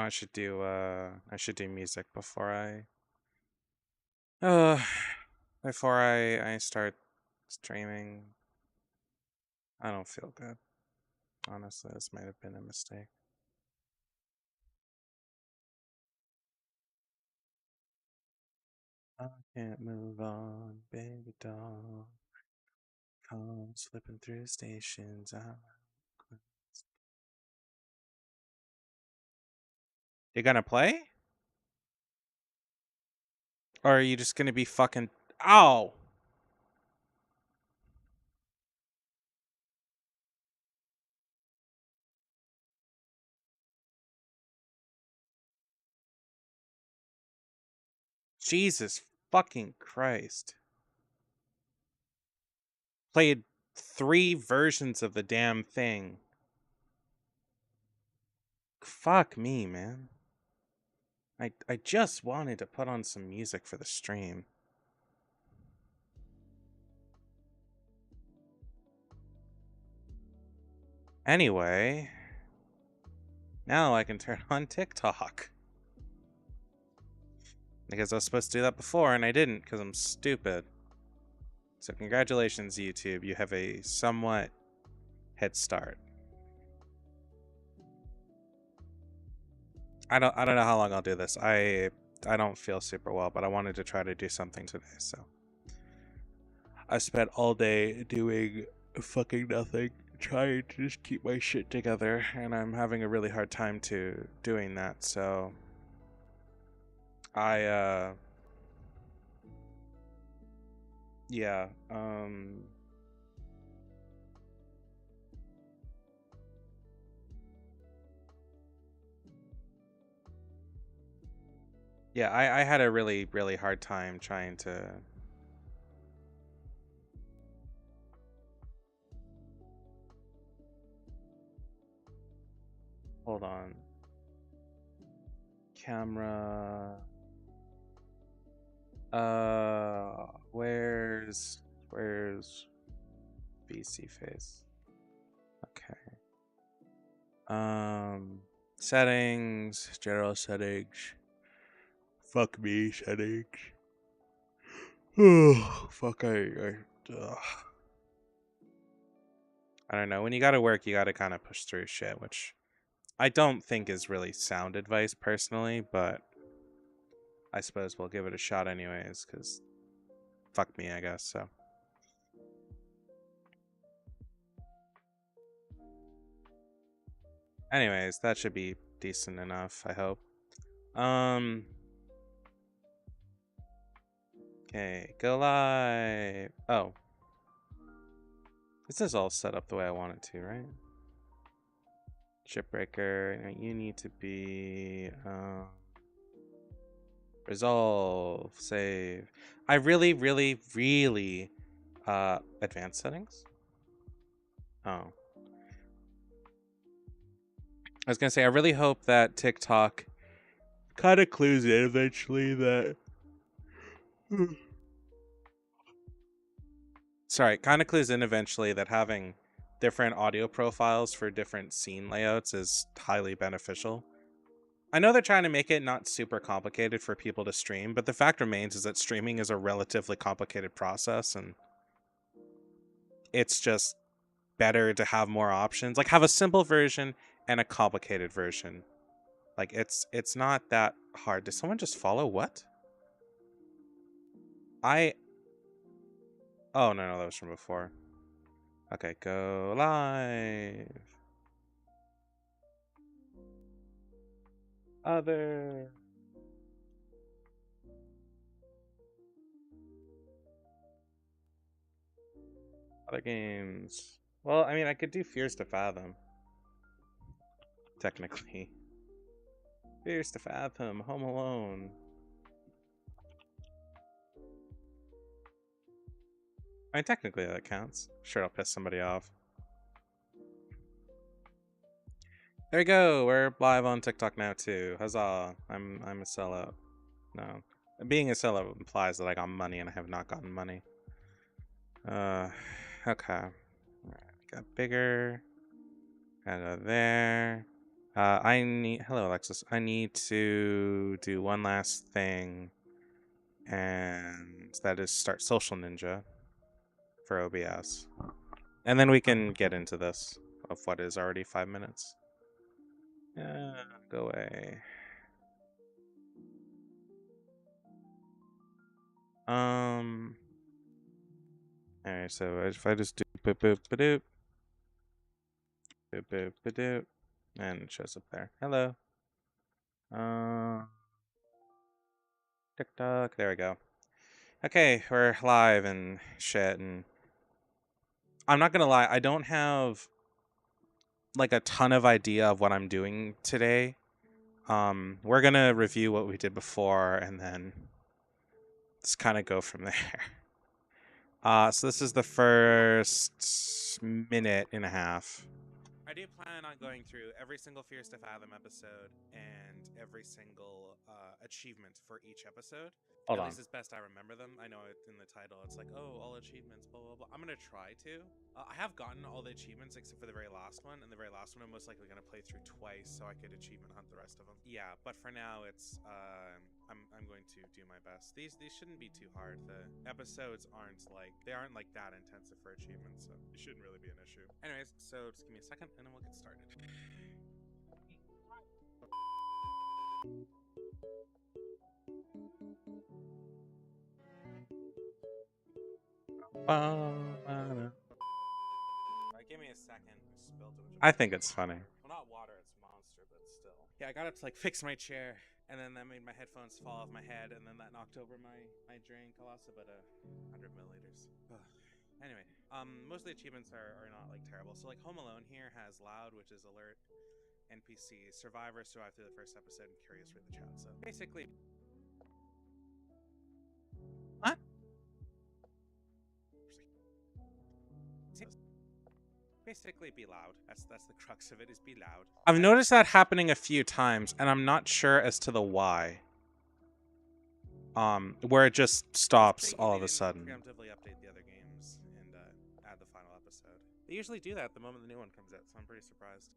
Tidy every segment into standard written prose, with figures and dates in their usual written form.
I should do music before uh I start streaming. I don't feel good. Honestly, this might have been a mistake. I can't move on, baby doll. Come slipping through stations. You gonna play? Or are you just gonna be fucking. Ow! Jesus fucking Christ. Played 3 versions of the damn thing. Fuck me, man. I just wanted to put on some music for the stream. Anyway, now I can turn on TikTok. Because I was supposed to do that before and I didn't because I'm stupid. So congratulations, YouTube. You have a somewhat head start. I don't know how long I'll do this. I don't feel super well, but I wanted to try to do something today, so I spent all day doing fucking nothing, trying to just keep my shit together, and I'm having a really hard time doing that, so I yeah, yeah, I had a really, really hard time trying to. Hold on. Camera. Where's BC face? Okay. Settings, general settings. Fuck me, settings. Oh, fuck, I don't know. When you gotta work, you gotta kind of push through shit, which I don't think is really sound advice personally, but I suppose we'll give it a shot anyways, because fuck me, I guess, so. Anyways, that should be decent enough, I hope. Okay, go live. Oh. This is all set up the way I want it to, right? Shipbreaker, you need to be resolve, save. I really, really, really advanced settings. Oh. I was gonna say I really hope that TikTok kind of clues in eventually that sorry, kind of clues in eventually that having different audio profiles for different scene layouts is highly beneficial. I know they're trying to make it not super complicated for people to stream, but the fact remains is that streaming is a relatively complicated process, and it's just better to have more options. Like have a simple version and a complicated version. Like it's not that hard. Did someone just follow what? I Oh no, that was from before. Okay, go live. Other games. Well, I mean, I could do Fears to Fathom. Technically. Fears to Fathom, Home Alone. I mean, technically that counts. Sure, I'll piss somebody off. There we go. We're live on TikTok now too. Huzzah! I'm a sellout. No, being a sellout implies that I got money and I have not gotten money. Okay. All right, got bigger. Gotta go there. Hello, Alexis. I need to do one last thing, and that is start Social Ninja for OBS. And then we can get into this of what is already 5 minutes. Go away. Alright, so if I just do boop boop ba doop, boop boop ba doop, and it shows up there. Hello. TikTok. There we go. Okay, we're live and shit, and I'm not gonna lie, I don't have like a ton of idea of what I'm doing today. We're gonna review what we did before and then just kind of go from there. So this is the first minute and a half. I do plan on going through every single Fears to Fathom episode and every single achievement for each episode. Hold on. At least as best I remember them. I know in the title it's like, oh, all achievements, blah, blah, blah. I'm going to try to. I have gotten all the achievements except for the very last one. And the very last one I'm most likely going to play through twice so I could achievement hunt the rest of them. Yeah, but for now it's, I'm going to do my best. These shouldn't be too hard. The episodes aren't like that intensive for achievements, so it shouldn't really be an issue. Anyways, so just give me a second and then we'll get started. Give me a second. I spilled a bunch of I think it's funny. Well, not water, it's Monster, but still. Yeah, I got up to like fix my chair, and then that made my headphones fall off my head, and then that knocked over my drink. I lost about 100 milliliters. Anyway, most of the achievements are not like terrible. So like Home Alone here has Loud, which is alert NPC. Survivor survived through the first episode, and Curious read the chat. So basically, what? Basically be loud. That's the crux of it, is be loud. I've noticed that happening a few times, and I'm not sure as to the why. Where it just stops all of a sudden. Preemptively update the other games and add the final episode. They usually do that the moment the new one comes out, so I'm pretty surprised.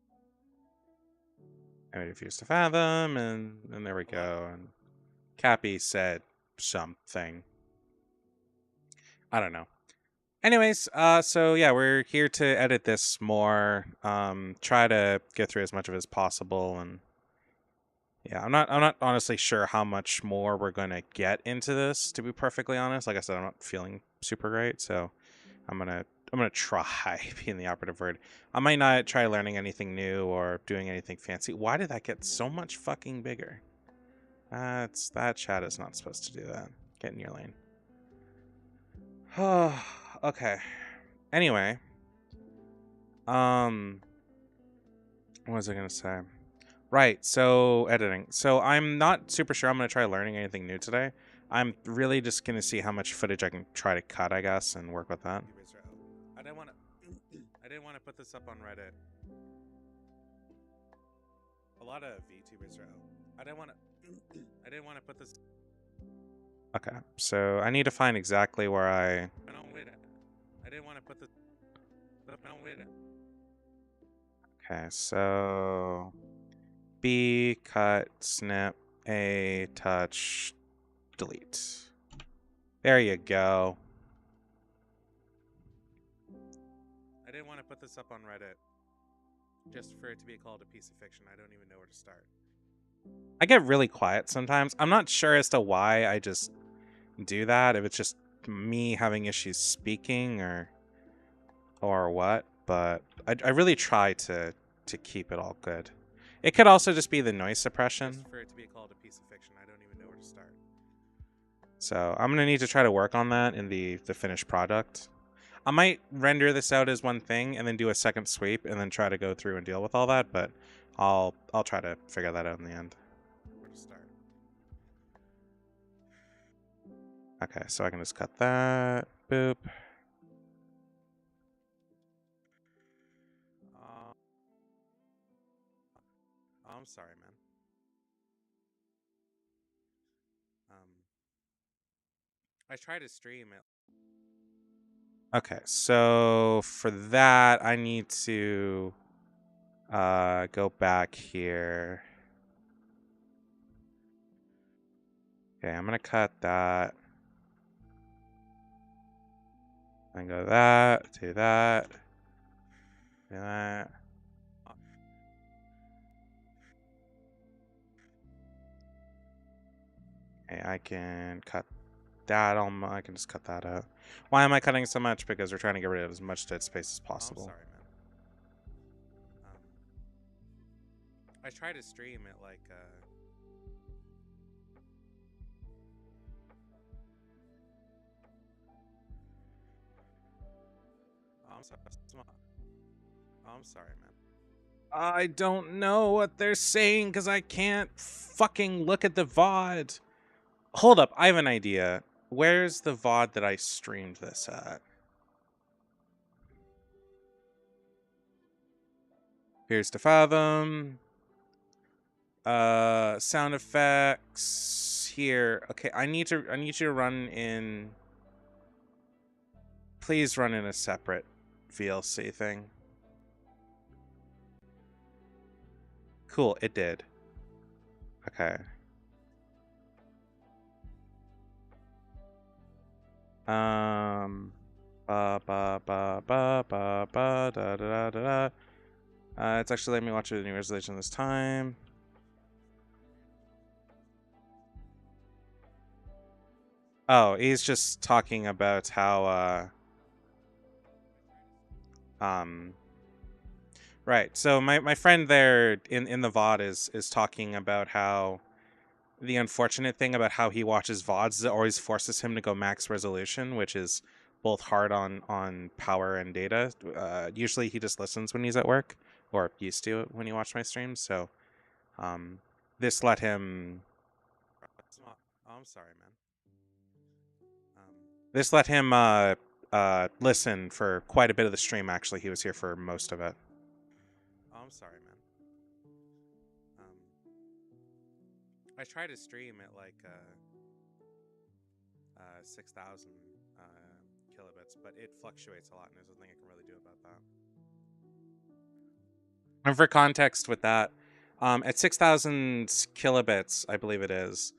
I refuse to fathom, and there we go. And Cappy said something. I don't know. Anyways, so yeah, we're here to edit this more, try to get through as much of it as possible, and yeah, I'm not honestly sure how much more we're gonna get into this, to be perfectly honest. Like I said, I'm not feeling super great, so I'm gonna try being the operative word. I might not try learning anything new or doing anything fancy. Why did that get so much fucking bigger? That chat is not supposed to do that. Get in your lane. Oh, okay. Anyway, what was I gonna say? Right, so editing. So I'm not super sure I'm gonna try learning anything new today. I'm really just gonna see how much footage I can try to cut, I guess, and work with that. I didn't want to put this up on Reddit. A lot of VTubers are out. I didn't want to put this. Okay, so I need to find exactly where I didn't want to put this. Okay, so B, cut, snip, A, touch, delete. There you go. I didn't want to put this up on Reddit just for it to be called a piece of fiction. I don't even know where to start. I get really quiet sometimes. I'm not sure as to why I just do that, if it's just me having issues speaking or what, but I really try to keep it all good. It could also just be the noise suppression. Just for it to be called a piece of fiction, I don't even know where to start. So I'm gonna need to try to work on that in the finished product. I might render this out as one thing and then do a second sweep and then try to go through and deal with all that, but I'll try to figure that out in the end. Where to start? Okay, so I can just cut that. Boop. I'm sorry, man. I try to stream it. Okay, so for that, I need to Go back here. Okay, I'm gonna cut that. Then go that, do that, do that. Okay, I can cut that. I can just cut that out. Why am I cutting so much? Because we're trying to get rid of as much dead space as possible. I'm sorry, man. I try to stream it like I'm sorry, man. I don't know what they're saying because I can't fucking look at the VOD. Hold up, I have an idea. Where's the VOD that I streamed this at? Here's to Fathom. Sound effects here. Okay, I need you to run in. Please run in a separate VLC thing. Cool, it did. Okay. Ba ba ba ba ba ba da da da da. It's actually letting me watch a new resolution this time. Oh, he's just talking about how right. So my friend there in the VOD is talking about how the unfortunate thing about how he watches VODs is it always forces him to go max resolution, which is both hard on power and data. Usually he just listens when he's at work, or used to when he watched my streams. So this let him. I'm sorry, man. This let him listen for quite a bit of the stream. Actually, he was here for most of it. I'm sorry, man. I try to stream at like 6,000 kilobits, but it fluctuates a lot, and there's nothing I can really do about that. And for context with that, at 6,000 kilobits, I believe it is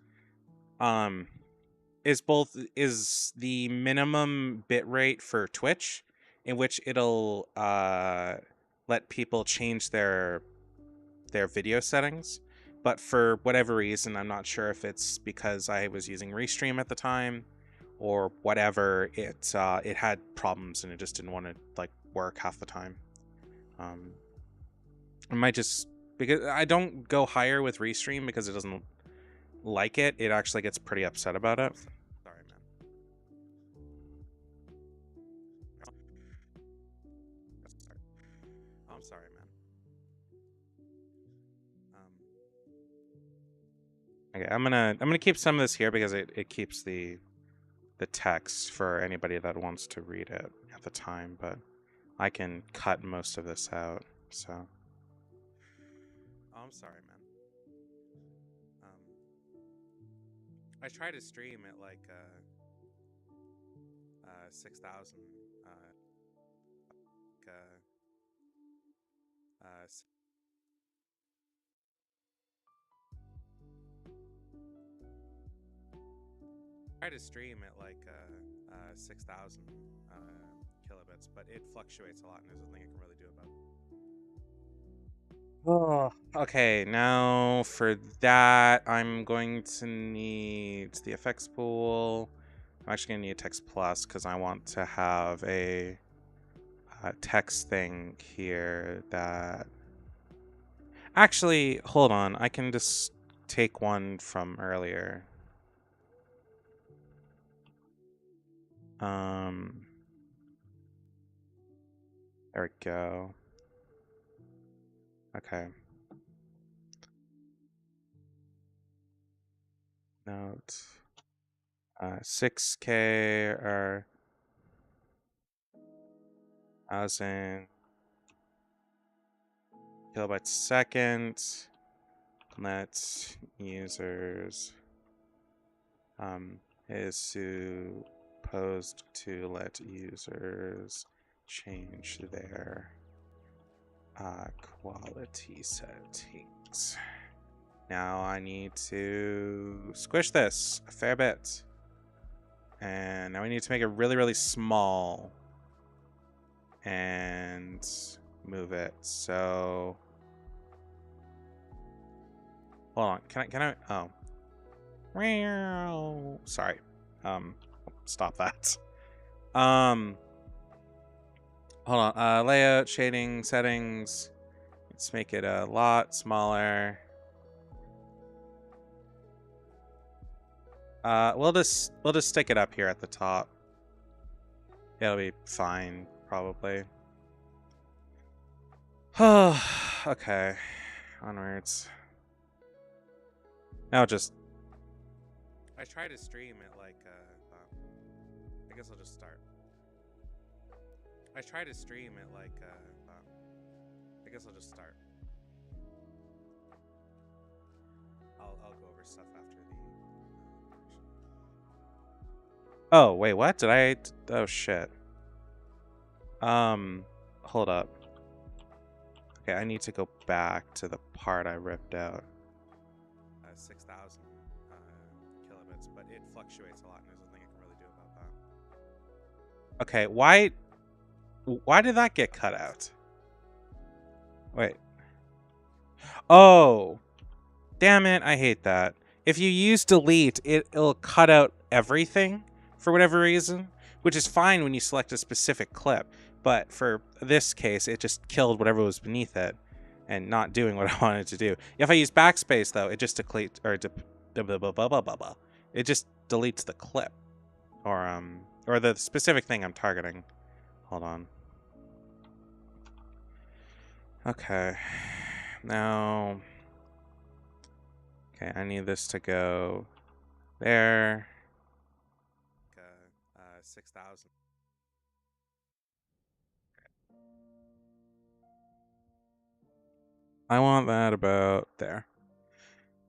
the minimum bit rate for Twitch, in which it'll let people change their video settings. But for whatever reason, I'm not sure if it's because I was using Restream at the time or whatever, it had problems and it just didn't want to like work half the time. I might just, because I don't go higher with Restream because it doesn't like it. It actually gets pretty upset about it. Sorry, man. I'm sorry, man. Okay, I'm gonna keep some of this here because it keeps the text for anybody that wants to read it at the time, but I can cut most of this out. So I'm sorry, man. I try to stream at like 6,000 try to stream at like 6,000 kilobits, but it fluctuates a lot, and there's nothing I can really do about it. Oh, okay. Now for that, I'm going to need the effects pool. I'm actually going to need text plus because I want to have a text thing here that. Actually, hold on. I can just take one from earlier. There we go. Okay. Note. 6K or 1,000 kilobytes second. Let users is supposed to let users change their Quality settings. Now I need to squish this a fair bit. And now we need to make it really, really small. And move it. So hold on. Can I oh. Sorry. Stop that. Hold on. Layout, shading, settings. Let's make it a lot smaller. We'll just stick it up here at the top. It'll be fine, probably. Okay. Onwards. Now just I try to stream it like I guess I'll just start. I try to stream it like I guess I'll just start. I'll go over stuff after the Oh, wait, what? Did I oh shit. Hold up. Okay, I need to go back to the part I ripped out. 6,000 kilobits, but it fluctuates a lot, and there's nothing I can really do about that. Okay, why did that get cut out? Wait. Oh, damn it! I hate that. If you use delete, it'll cut out everything for whatever reason, which is fine when you select a specific clip. But for this case, it just killed whatever was beneath it, and not doing what I wanted to do. If I use backspace, though, it just deletes, or it just deletes the clip, or the specific thing I'm targeting. Hold on. Okay, now, okay, I need this to go there. 6,000. I want that about there.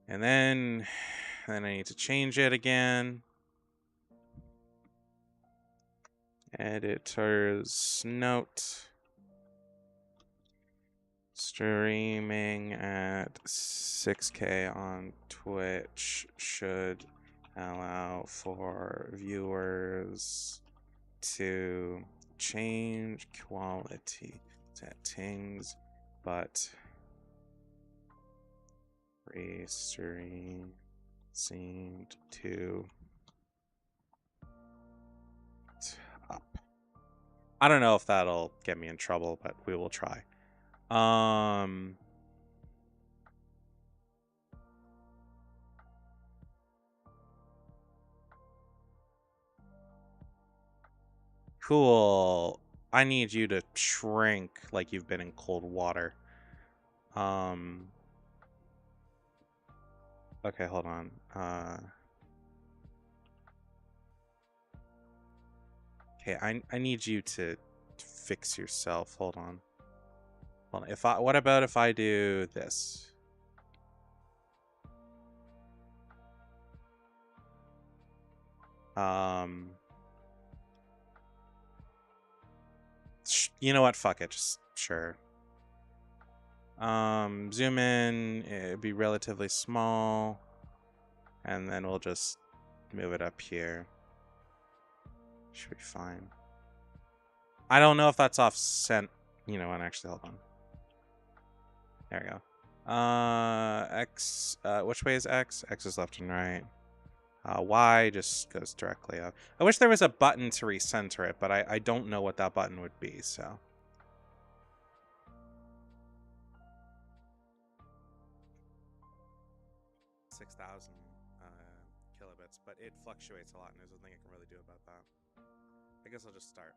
And then I need to change it again. Editor's note. Streaming at 6K on Twitch should allow for viewers to change quality settings, but restream seemed to up. I don't know if that'll get me in trouble, but we will try. Cool. I need you to shrink like you've been in cold water. Okay, hold on. Okay, I need you to fix yourself. Hold on. Hold on. What about if I do this? You know what? Fuck it. Just sure. Zoom in. It'd be relatively small, and then we'll just move it up here. Should be fine. I don't know if that's offset. You know what? Actually, hold on. There we go. X. Which way is X? X is left and right. Y just goes directly up. I wish there was a button to recenter it, but I don't know what that button would be, so. Kilobits, but it fluctuates a lot, and there's nothing I can really do about that. I guess I'll just start.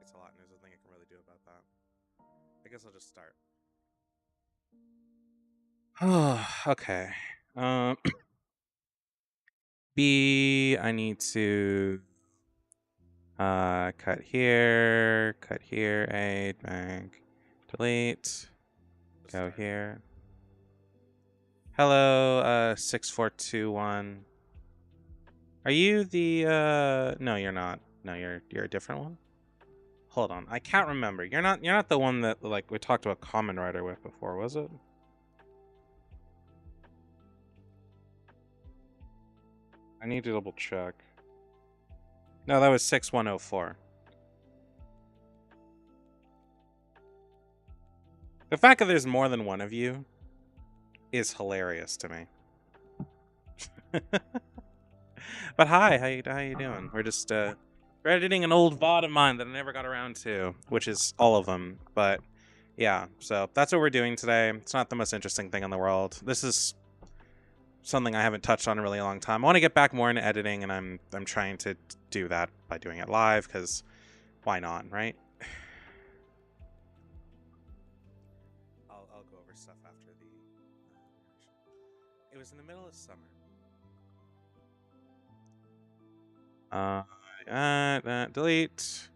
It's a lot, and there's nothing I can really do about that. I guess I'll just start. Okay. B, I need to cut here, A, bank, delete, go here. Hello, 6421. Are you the no, you're not. No, you're a different one. Hold on, I can't remember. You're not the one that like we talked about Common Writer with before, was it? I need to double check. No, that was 6104. The fact that there's more than one of you is hilarious to me. But hi, how you doing? We're just we're editing an old VOD of mine that I never got around to, which is all of them. But yeah, so that's what we're doing today. It's not the most interesting thing in the world. This is something I haven't touched on in a really long time. I want to get back more into editing, and I'm trying to do that by doing it live, because why not, right? I'll go over stuff after the. It was in the middle of summer. Delete.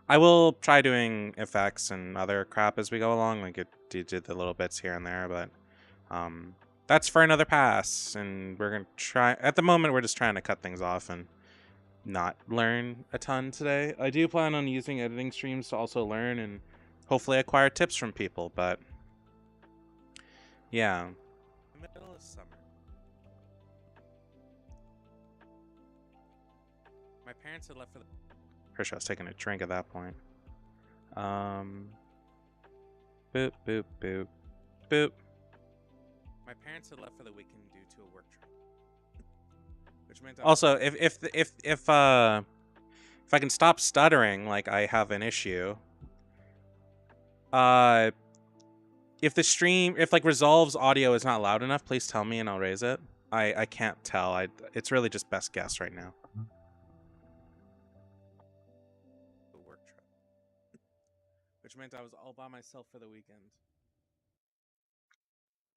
I will try doing effects and other crap as we go along. Like it did the little bits here and there, but that's for another pass. And we're gonna try. At the moment, we're just trying to cut things off and not learn a ton today. I do plan on using editing streams to also learn and hopefully acquire tips from people. But yeah, middle of summer. My parents had left for the. Pretty sure I was taking a drink at that point. Boop, boop, boop, boop. My parents had left for the weekend due to a work trip, which meant also if I can stop stuttering like I have an issue. If the stream like Resolve's audio is not loud enough, please tell me and I'll raise it. I can't tell. It's really just best guess right now. Which meant I was all by myself for the weekend.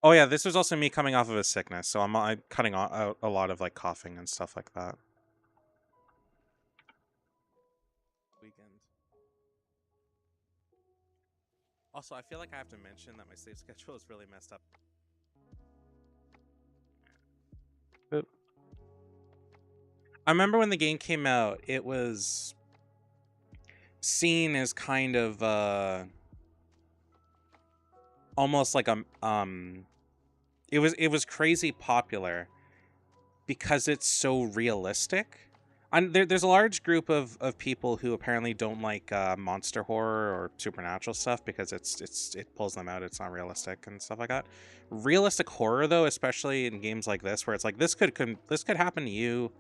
Oh yeah, this was also me coming off of a sickness, so I'm cutting out a lot of like coughing and stuff like that. Weekend. Also, I feel like I have to mention that my sleep schedule is really messed up. Boop. I remember when the game came out, it was seen as kind of almost like it was crazy popular because it's so realistic. And there's a large group of people who apparently don't like monster horror or supernatural stuff because it pulls them out. It's not realistic and stuff like that. Realistic horror though, especially in games like this, where it's like this could happen to you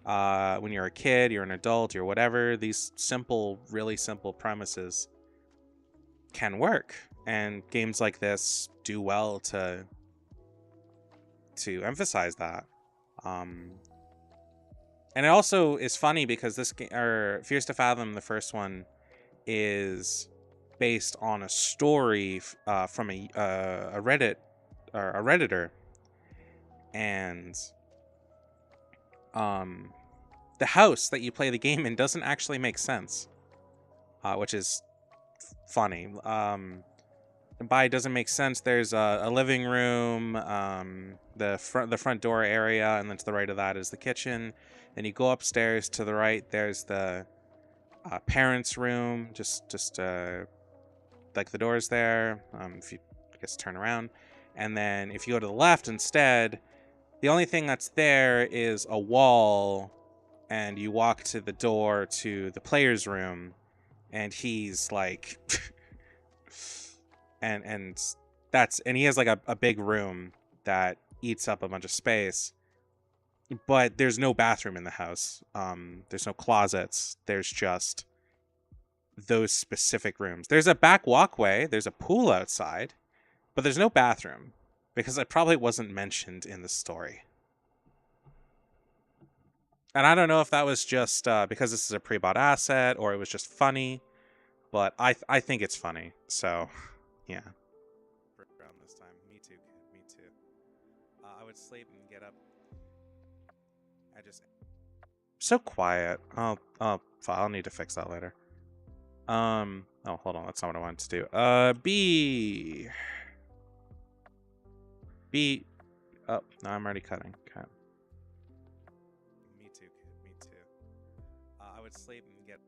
when you're a kid, you're an adult, you're whatever. These really simple premises can work, and games like this do well to emphasize that. And it also is funny because this game, or Fears to Fathom, the first one, is based on a story from a Reddit or a Redditor, and the house that you play the game in doesn't actually make sense, which is funny. By doesn't make sense, there's a living room, the front door area, and then to the right of that is the kitchen. And you go upstairs to the right, there's the parents' room, just like the doors there. If you, I guess, turn around, and then if you go to the left instead, the only thing that's there is a wall, and you walk to the door to the player's room, and he's like, and he has like a big room that eats up a bunch of space. But there's no bathroom in the house. There's no closets. There's just those specific rooms. There's a back walkway. There's a pool outside, but there's no bathroom because it probably wasn't mentioned in the story. And I don't know if that was just because this is a pre-bought asset or it was just funny, but I think it's funny. So, yeah. Around this time, me too. Me too. I would sleep and get up. So quiet. I'll need to fix that later. Oh, hold on. That's not what I wanted to do. B. Oh, no, I'm already cutting. Okay. Me too, kid. Me too. I would sleep and get.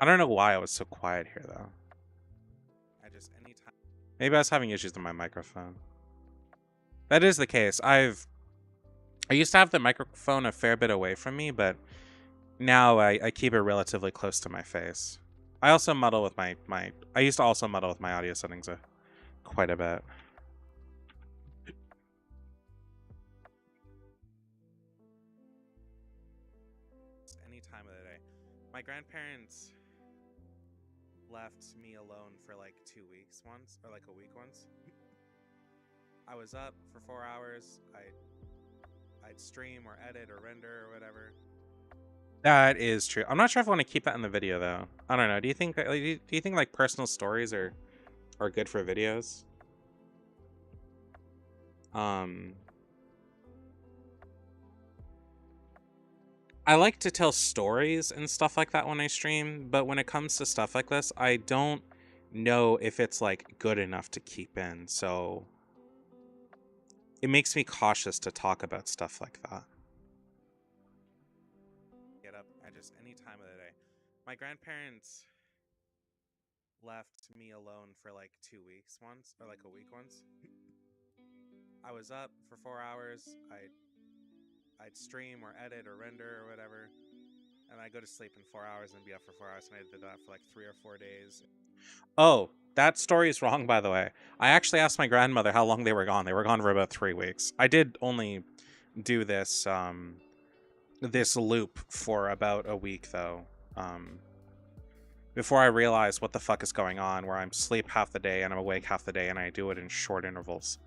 I don't know why I was so quiet here though. Maybe I was having issues with my microphone. That is the case. I used to have the microphone a fair bit away from me, but now I keep it relatively close to my face. I also muddle with I used to also muddle with my audio settings quite a bit. Any time of the day. My grandparents left me alone for like 2 weeks once, or like a week once. I was up for 4 hours. I'd stream or edit or render or whatever. That is true. I'm not sure if I want to keep that in the video though. I don't know. Do you think like personal stories are good for videos? I like to tell stories and stuff like that when I stream, but when it comes to stuff like this, I don't know if it's like good enough to keep in. So it makes me cautious to talk about stuff like that. Get up at just any time of the day. My grandparents left me alone for like 2 weeks once, or like a week once. I was up for 4 hours. I'd stream or edit or render or whatever, and I'd go to sleep in 4 hours and be up for 4 hours, and I did that for like 3 or 4 days. Oh, that story is wrong, by the way. I actually asked my grandmother how long they were gone. They were gone for about 3 weeks. I did only do this this loop for about a week though, before I realized what the fuck is going on, where I'm asleep half the day and I'm awake half the day, and I do it in short intervals.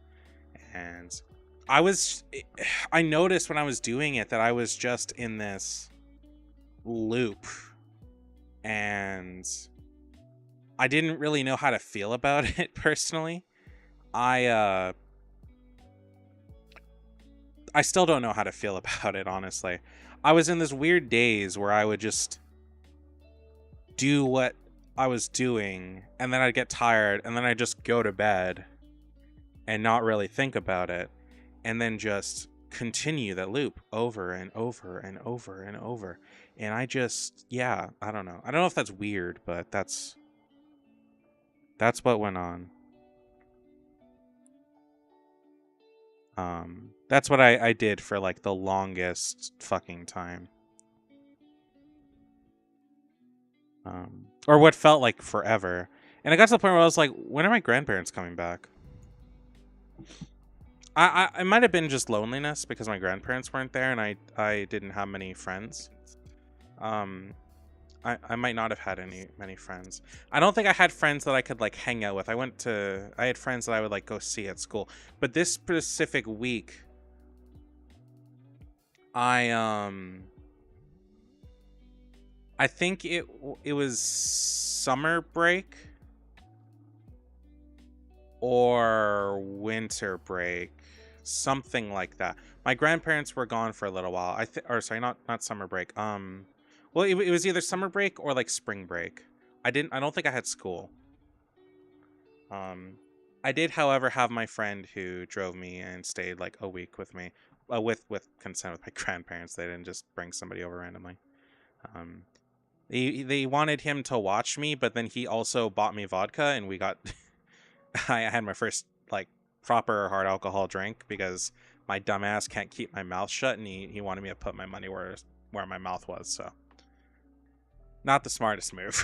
And I noticed when I was doing it that I was just in this loop, and I didn't really know how to feel about it personally. I still don't know how to feel about it, honestly. I was in this weird daze where I would just do what I was doing, and then I'd get tired, and then I'd just go to bed and not really think about it, and then just continue that loop over and over and over and over. And I just, yeah, I don't know. I don't know if that's weird, but that's what went on. That's what I did for like the longest fucking time. Or what felt like forever. And I got to the point where I was like, when are my grandparents coming back? It might have been just loneliness because my grandparents weren't there and I didn't have many friends. I might not have had many friends. I don't think I had friends that I could like hang out with. I had friends that I would like go see at school. But this specific week, I think it was summer break or winter break, something like that. My grandparents were gone for a little while. Or sorry, not summer break. Well, it was either summer break or like spring break. I don't think I had school. I did, however, have my friend who drove me and stayed like a week with me, with consent with my grandparents. They didn't just bring somebody over randomly. They wanted him to watch me, but then he also bought me vodka, and we got I had my first like proper hard alcohol drink because my dumbass can't keep my mouth shut, and he wanted me to put my money where my mouth was. So not the smartest move.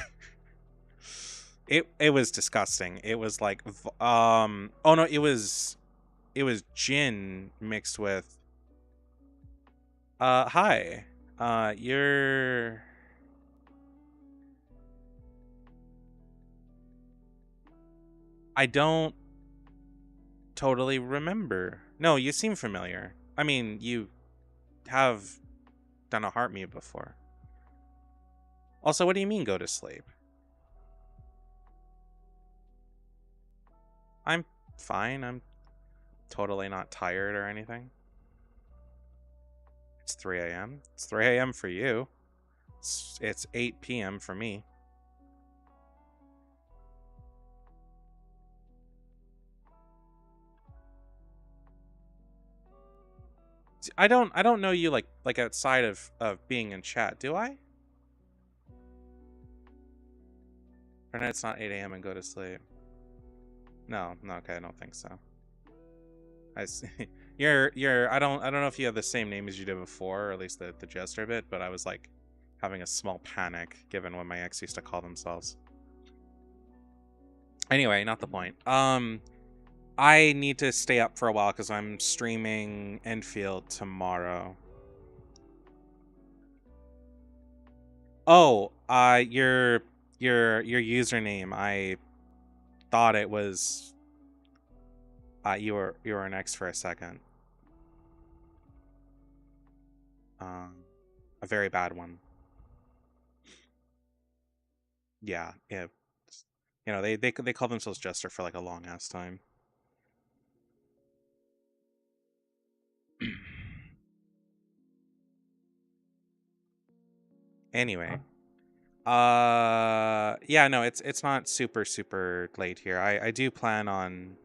It was disgusting. It was like oh no, it was gin mixed with hi. You're I don't totally remember. No, you seem familiar. I mean, you have done a heart mute before. Also, what do you mean go to sleep? I'm fine. I'm totally not tired or anything. It's 3 a.m. It's 3 a.m. for you. It's 8 p.m. for me. I don't know you like outside of being in chat, do I? Pretend it's not 8 a.m. and go to sleep. No, okay, I don't think so. I see. I don't know if you have the same name as you did before, or at least the jester bit, but I was like having a small panic given what my ex used to call themselves. Anyway, not the point. I need to stay up for a while because I'm streaming Enfield tomorrow. Oh, your username. I thought it was you were an ex for a second. A very bad one. Yeah. You know, they call themselves Jester for like a long ass time. Anyway. Yeah, no, it's not super late here. I do plan on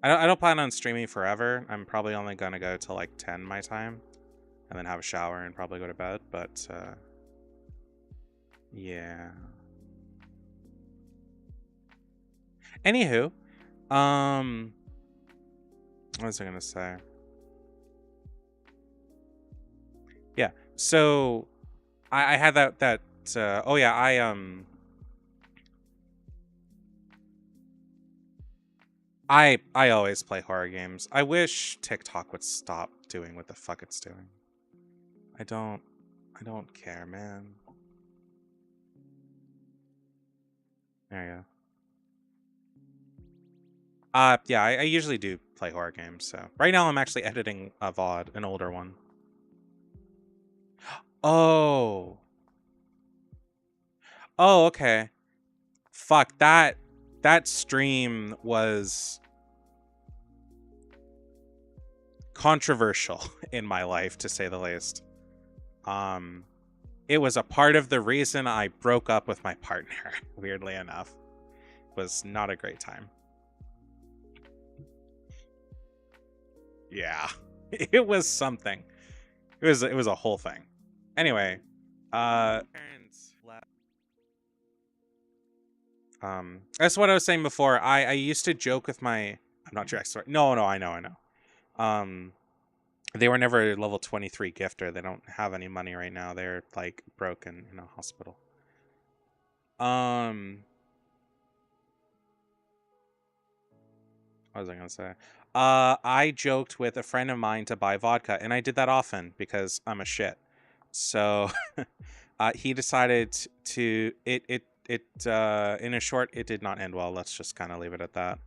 I don't plan on streaming forever. I'm probably only gonna go till like 10 my time, and then have a shower and probably go to bed. But yeah. Anywho, what was I gonna say? Yeah. So I had that. Oh yeah, I always play horror games. I wish TikTok would stop doing what the fuck it's doing. I don't care, man. There you go. Yeah, I usually do play horror games, so right now I'm actually editing a VOD, an older one. Oh. Oh, okay. Fuck, that stream was controversial in my life, to say the least. It was a part of the reason I broke up with my partner, weirdly enough. It was not a great time. Yeah. It was something. It was a whole thing. Anyway, that's what I was saying before. I used to joke with my, I'm not sure. No, I know. They were never level 23 gifter. They don't have any money right now. They're like broken in a hospital. What was I gonna say? I joked with a friend of mine to buy vodka, and I did that often because I'm a shit. So he decided to in a short, it did not end well. Let's just kind of leave it at that.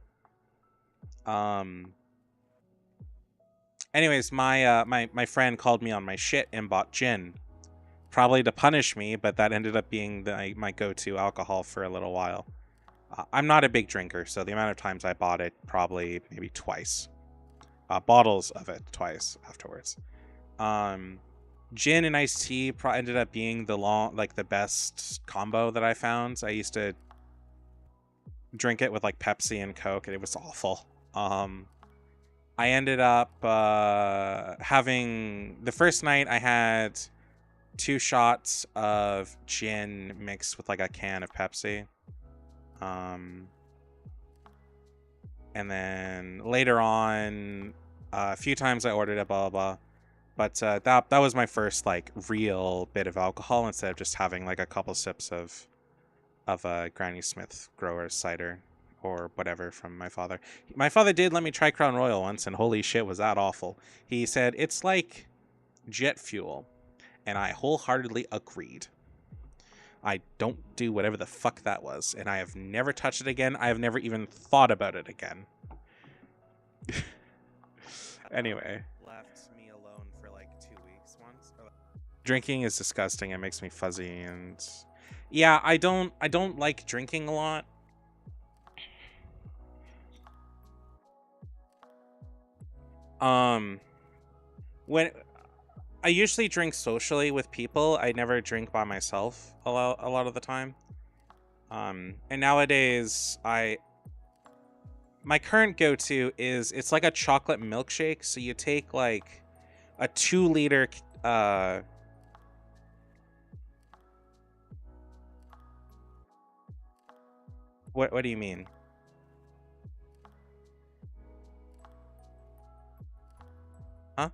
Anyways, my friend called me on my shit and bought gin, probably to punish me, but that ended up being my go-to alcohol for a little while. I'm not a big drinker, so the amount of times I bought it, probably maybe twice. Bottles of it twice afterwards. Gin and iced tea ended up being the best combo that I found. I used to drink it with like Pepsi and Coke, and it was awful. I ended up having, the first night I had 2 shots of gin mixed with like a can of Pepsi. And then later on, a few times I ordered it, blah, blah, blah. But that was my first like real bit of alcohol, instead of just having like a couple sips of Granny Smith grower's cider or whatever from my father. My father did let me try Crown Royal once, and holy shit, was that awful. He said it's like jet fuel, and I wholeheartedly agreed. I don't do whatever the fuck that was, and I have never touched it again. I have never even thought about it again. Anyway. Left me alone for like 2 weeks once. Drinking is disgusting. It makes me fuzzy, and yeah, I don't like drinking a lot. When I usually drink socially with people, I never drink by myself a lot of the time. And nowadays my current go-to is, it's like a chocolate milkshake. So you take like a 2 liter Uh, what do you mean? Huh?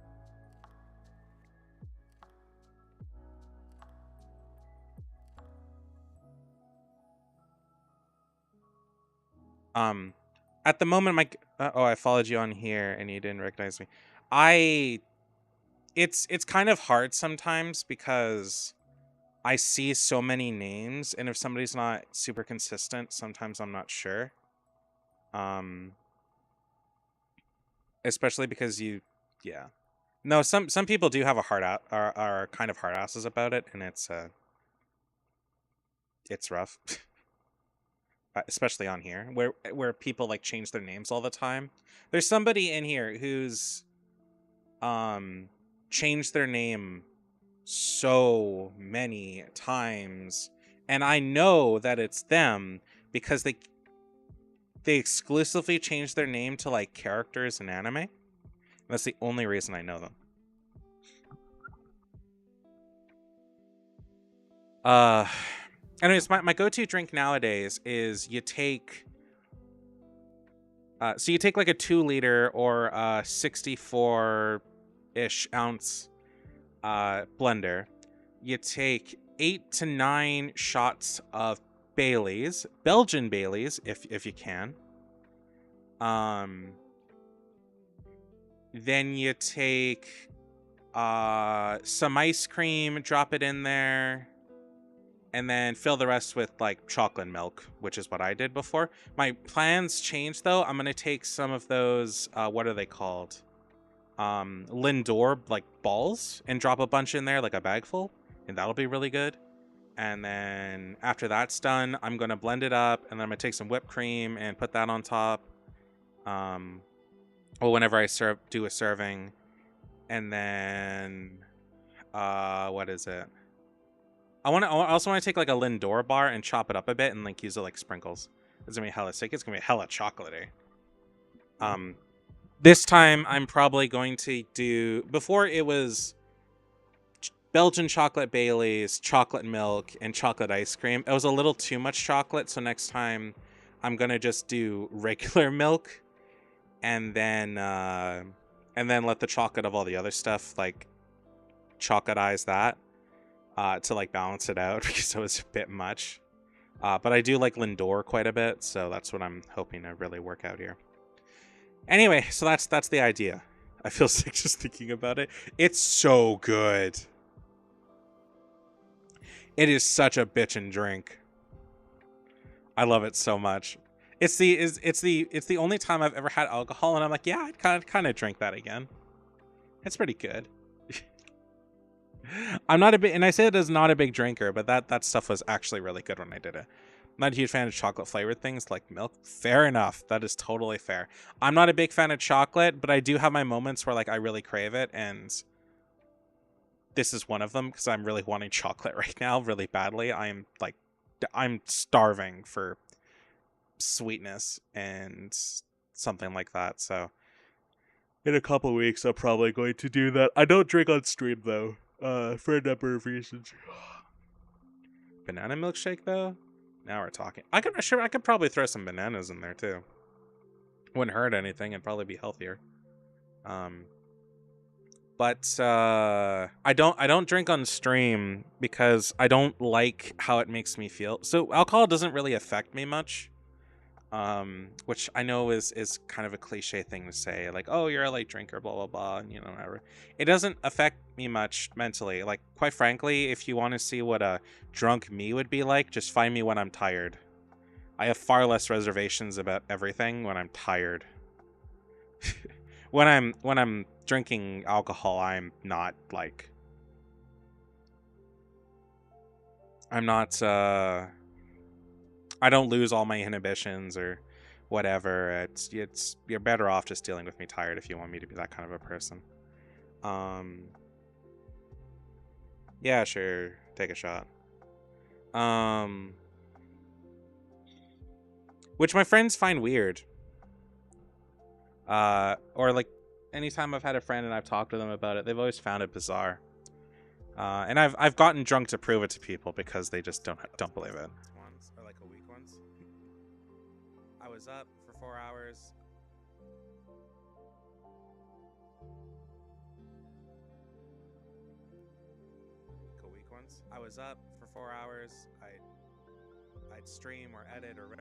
Um, at the moment, oh, I followed you on here and you didn't recognize me. I it's kind of hard sometimes because I see so many names, and if somebody's not super consistent, sometimes I'm not sure. Um, especially because yeah. No, some people do have a hard out are kind of hard asses about it, and it's rough. Especially on here, where people like change their names all the time. There's somebody in here who's changed their name so many times, and I know that it's them because they exclusively change their name to like characters in anime. That's the only reason I know them. Uh Anyways, my go-to drink nowadays is so you take like a 2 liter or a 64-ish ounce blender. You take 8 to 9 shots of Baileys, Belgian Baileys, if you can. Then you take some ice cream, drop it in there, and then fill the rest with like chocolate milk, which is what I did before. My plans changed though. I'm gonna take some of those what are they called? Lindor like balls and drop a bunch in there, like a bag full, and that'll be really good. And then after that's done, I'm gonna blend it up, and then I'm gonna take some whipped cream and put that on top. Or whenever I do a serving, and then what is it? I also want to take like a Lindor bar and chop it up a bit and like use it like sprinkles. It's gonna be hella sick. It's gonna be hella chocolatey. This time I'm probably going to do, before it was Belgian chocolate Baileys, chocolate milk, and chocolate ice cream. It was a little too much chocolate, so next time I'm gonna just do regular milk, and then let the chocolate of all the other stuff like chocolatize that to like balance it out because it was a bit much. But I do like Lindor quite a bit, so that's what I'm hoping to really work out here. Anyway, so that's the idea. I feel sick just thinking about it. It's so good. It is such a bitchin' drink. I love it so much. It's the only time I've ever had alcohol, and I'm like, yeah, I'd kind of drink that again. It's pretty good. I'm not a big, and I say it as not a big drinker, but that stuff was actually really good when I did it. I'm not a huge fan of chocolate flavored things like milk. Fair enough. That is totally fair. I'm not a big fan of chocolate, but I do have my moments where like I really crave it, and this is one of them because I'm really wanting chocolate right now, really badly. I'm starving for sweetness and something like that. So in a couple weeks, I'm probably going to do that. I don't drink on stream though, for a number of reasons. Banana milkshake though. Now we're talking. I could probably throw some bananas in there too. Wouldn't hurt anything. It'd probably be healthier. But I don't drink on stream because I don't like how it makes me feel. So alcohol doesn't really affect me much. Which I know is kind of a cliche thing to say, like, oh, you're a light drinker, blah blah blah, and whatever. It doesn't affect me much mentally. Like, quite frankly, if you want to see what a drunk me would be like, just find me when I'm tired. I have far less reservations about everything when I'm tired. When I'm drinking alcohol, I'm not I don't lose all my inhibitions or whatever. It's you're better off just dealing with me tired if you want me to be that kind of a person. Yeah, sure. Take a shot. Which my friends find weird. Or like anytime I've had a friend and I've talked to them about it, they've always found it bizarre. And I've gotten drunk to prove it to people because they just don't believe it. Ones or like a week once. I was up for 4 hours. A week once. I was up for 4 hours. I'd stream or edit or.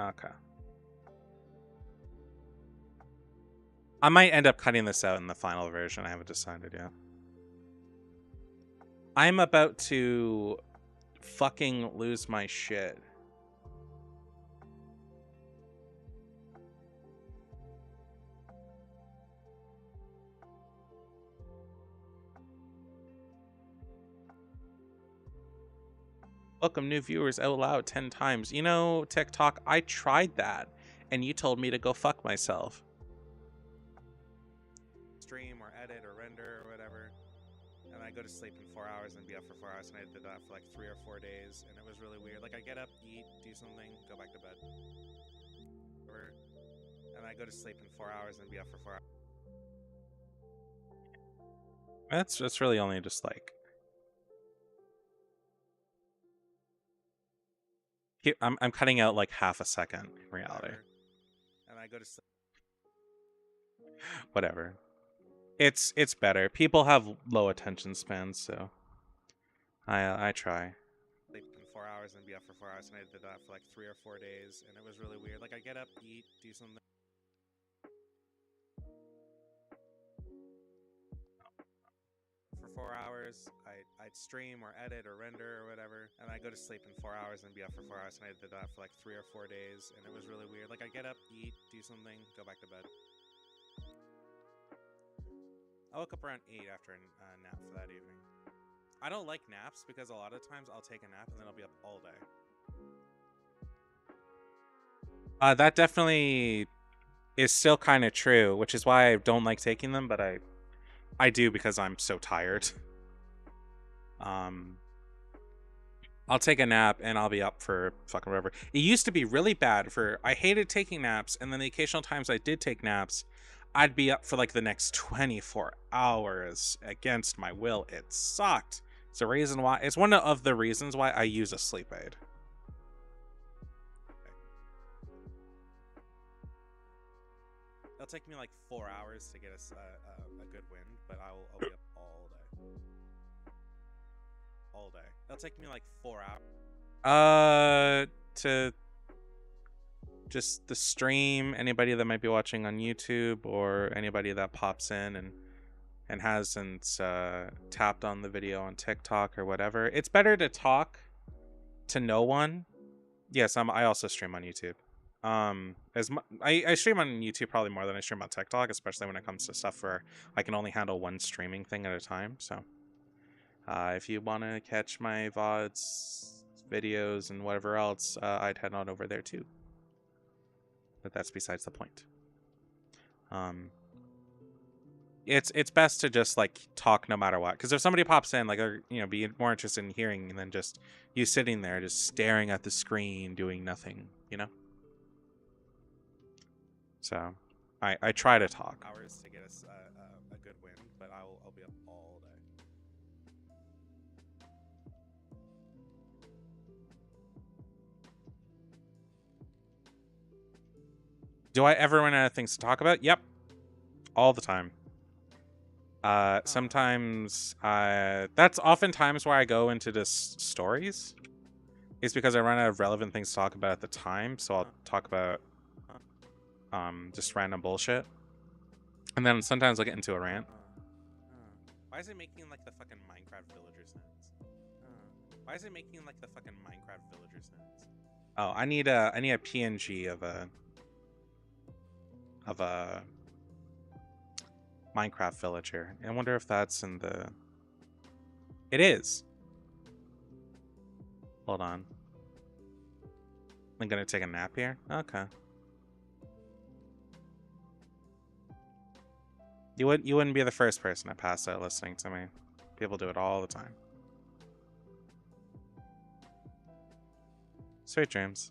Okay. I might end up cutting this out in the final version. I haven't decided yet. I'm about to fucking lose my shit. Welcome new viewers out loud 10 times. You know, TikTok, I tried that, and you told me to go fuck myself. Stream or edit or render or whatever, and I go to sleep in 4 hours and be up for 4 hours, and I did that for like 3 or 4 days, and it was really weird. Like, I get up, eat, do something, go back to bed. And I go to sleep in 4 hours and be up for 4 hours. That's really only just like... I'm cutting out like half a second in reality. And I go to sleep. Whatever. It's better. People have low attention spans, so I try. Sleep in 4 hours and be up for 4 hours, and I did that for like 3 or 4 days, and it was really weird. Like, I get up, eat, do something. For 4 hours, I'd stream or edit or render or whatever, and I go to sleep in 4 hours and be up for 4 hours, and I did that for like 3 or 4 days, and it was really weird. Like, I get up, eat, do something, go back to bed. I woke up around 8 after a nap for that evening. I don't like naps because a lot of times I'll take a nap and then I'll be up all day. That definitely is still kind of true, which is why I don't like taking them, but I do because I'm so tired. I'll take a nap and I'll be up for fucking whatever. It used to be really bad for... I hated taking naps, and then the occasional times I did take naps, I'd be up for like the next 24 hours against my will. It sucked. It's a reason why... It's one of the reasons why I use a sleep aid. It'll take me like 4 hours to get a good wind, but I'll be up all day. All day. It'll take me like 4 hours. To just the stream, anybody that might be watching on YouTube or anybody that pops in and hasn't tapped on the video on TikTok or whatever. It's better to talk to no one. Yes, I also stream on YouTube. I stream on YouTube probably more than I stream on TikTok, especially when it comes to stuff where I can only handle one streaming thing at a time. So if you want to catch my VODs, videos, and whatever else, I'd head on over there too. But that's besides the point. It's best to just like talk no matter what, because if somebody pops in, like, they're, you know, be more interested in hearing than just you sitting there just staring at the screen doing nothing, you know. So I try to talk. Hours to get us a good win, but I'll be up all day. Do I ever run out of things to talk about? Yep. All the time. Sometimes that's oftentimes where I go into just stories. It's because I run out of relevant things to talk about at the time, so I'll talk about just random bullshit. And then sometimes I'll get into a rant. Why is it making like the fucking Minecraft villager sounds? Why is it making like the fucking Minecraft villager sounds? Oh, I need a PNG of a Minecraft villager. I wonder if that's in the... It is. Hold on. I'm gonna take a nap here? Okay. You wouldn't be the first person to pass out listening to me. People do it all the time. Sweet dreams.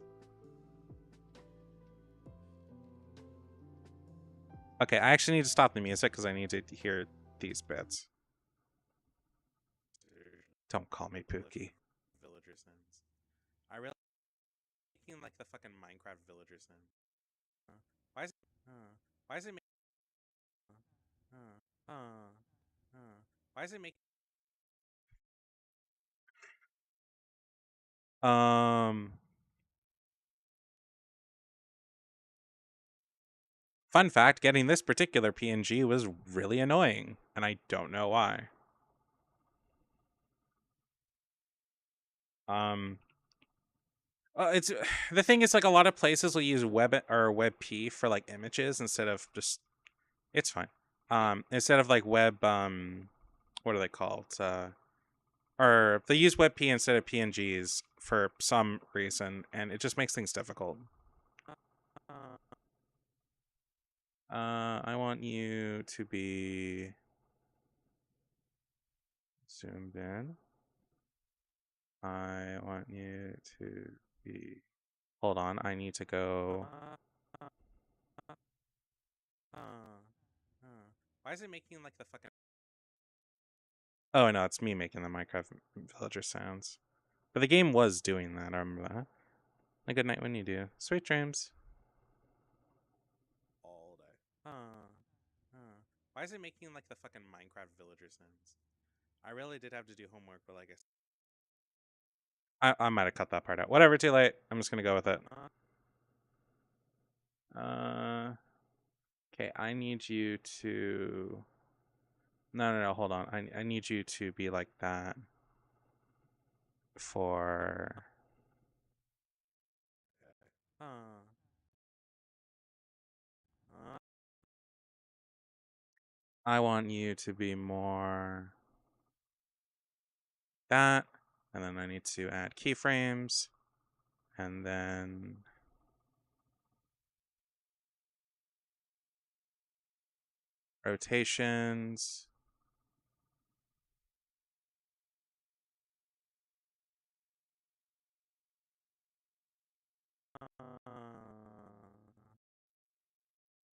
Okay, I actually need to stop the music because I need to hear these bits. Don't call me Pookie. Villager Sims. I really making like the fucking Minecraft Villager Sim. Why is why is it making uh, why is it making um fun fact, getting this particular PNG was really annoying, and I don't know why. Um it's the thing is like a lot of places will use web or WebP for like images instead of just it's fine. Instead of like web what are they called? Or they use WebP instead of PNGs for some reason, and it just makes things difficult. I want you to be zoomed in. I want you to be. Hold on, I need to go. Why is it making like the fucking? Oh no, it's me making the Minecraft villager sounds. But the game was doing that. I remember that. A good night when you do. Sweet dreams. All day. Why is it making like the fucking Minecraft villager sounds? I really did have to do homework, but like I might have cut that part out. Whatever, too late. I'm just gonna go with it. Okay, I need you to. No. Hold on. I need you to be like that for. I want you to be more that, and then I need to add keyframes, and then rotations.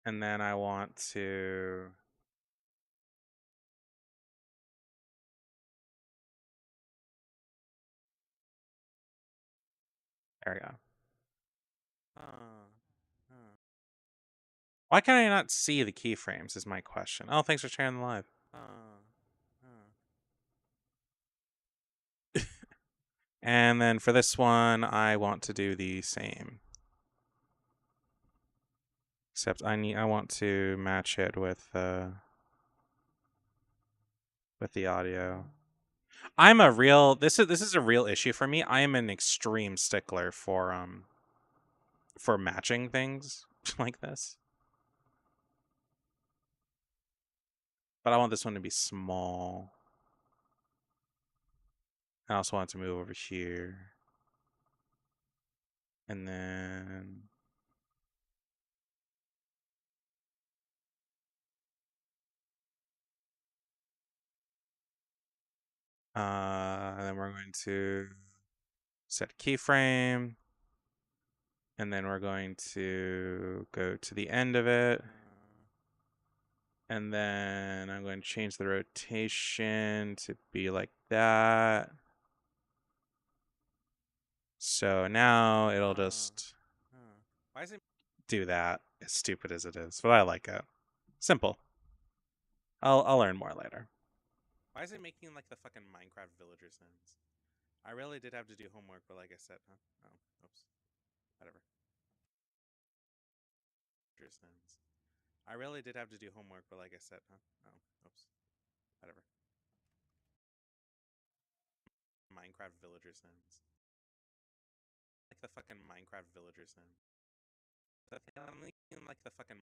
And then I want to. There we go. Why can I not see the keyframes? Is my question. Oh, thanks for sharing the live. And then for this one, I want to do the same. Except I want to match it with the audio. I'm a real this is a real issue for me. I am an extreme stickler for matching things like this. But I want this one to be small. I also want it to move over here. And then we're going to set keyframe. And then we're going to go to the end of it. And then I'm going to change the rotation to be like that. So now it'll just why is it do that, as stupid as it is, but I like it. Simple. I'll learn more later. Why is it making like the fucking Minecraft villager sounds? I really did have to do homework, but like I said, oh, oops, whatever. Sounds. I really did have to do homework, but like I said, oh, oops, whatever. Minecraft villager sounds. Like the fucking Minecraft villager sounds. I'm making like the fucking.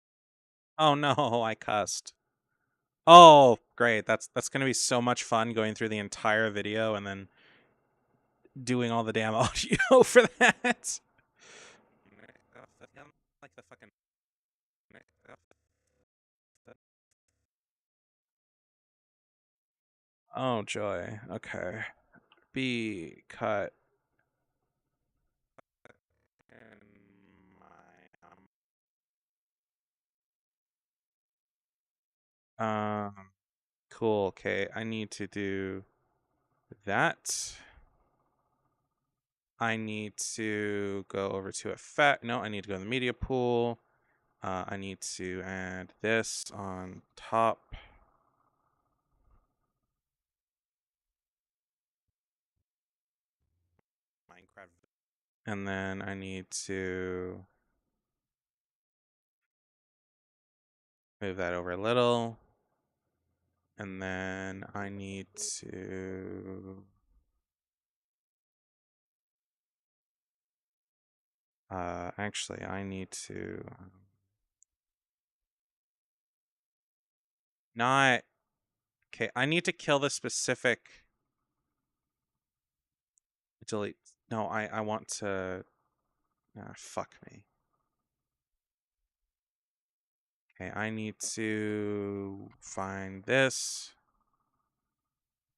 Oh no, I cussed. Oh, great. That's going to be so much fun going through the entire video and then doing all the damn audio for that. Like the fucking. Oh joy. Okay. B cut. And my Um, cool. Okay, I need to do that. I need to go over to effect. No, I need to go to the media pool. I need to add this on top. Minecraft. And then I need to move that over a little. And then I need to actually I need to not okay, I need to kill the specific delete. No, I want to fuck me. Okay, I need to find this.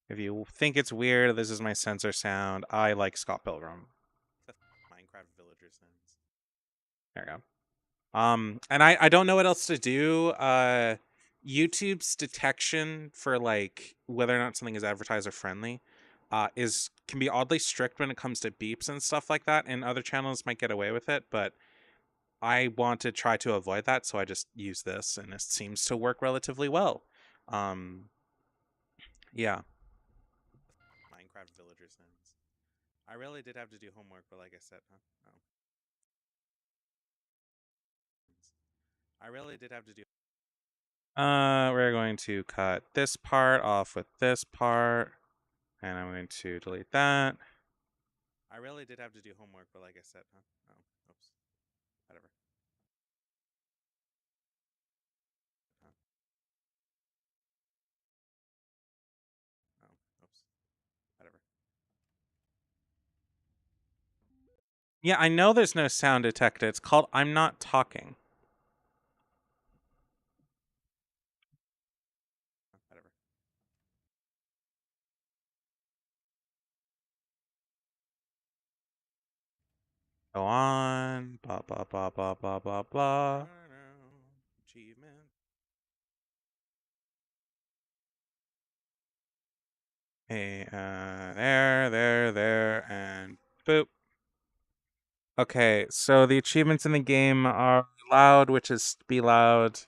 If you think it's weird, this is my sensor sound. I like Scott Pilgrim. Minecraft villager sounds. There we go. And I don't know what else to do. YouTube's detection for like whether or not something is advertiser friendly is can be oddly strict when it comes to beeps and stuff like that, and other channels might get away with it, but I want to try to avoid that, so I just use this, and it seems to work relatively well. Um, yeah. Minecraft villager sounds. I really did have to do homework, but like I said, huh? Oh. I really did have to do. We're going to cut this part off with this part, and I'm going to delete that. I really did have to do homework, but like I said, huh? Oh, oops. Whatever. Huh. Oh, oops. Whatever. Yeah, I know there's no sound detected. It's called I'm not talking. Whatever. Go on. Blah blah blah blah blah blah blah. Achievement. Hey, there, and boop. Okay, so the achievements in the game are loud, which is be loud,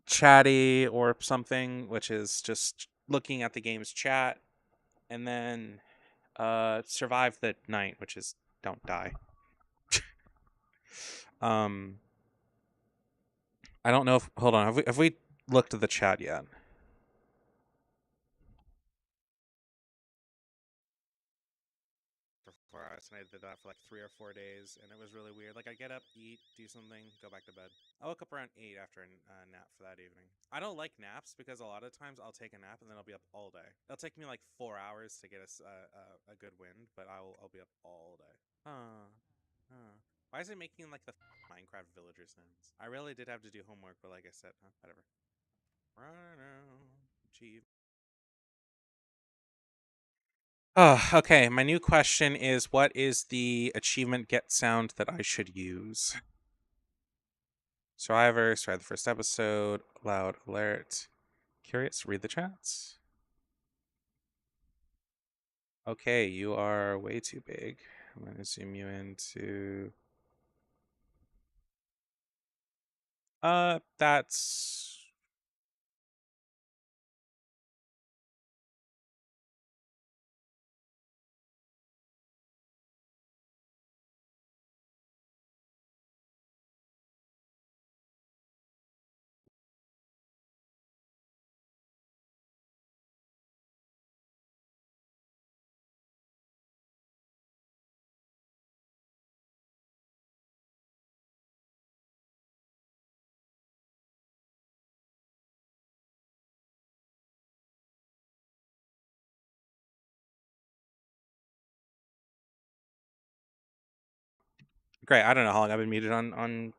chatty or something, which is just looking at the game's chat, and then survive the night, which is don't die. um I don't know if hold on, have we looked at the chat yet? For 4 hours, and I did that for like 3 or 4 days, and it was really weird. Like I get up, eat, do something, go back to bed. I woke up around 8 after a nap for that evening. I don't like naps because a lot of times I'll take a nap and then I'll be up all day. It'll take me like 4 hours to get a good wind, but I'll be up all day. Huh. Huh. Why is it making like the Minecraft villager sounds? I really did have to do homework, but like I said, huh? Whatever. Achieve. Oh, okay. My new question is, what is the achievement get sound that I should use? Survivor, survive the first episode, loud alert. Curious, read the chats. Okay, you are way too big. I'm going to zoom you into. That's. Great. I don't know how long I've been muted on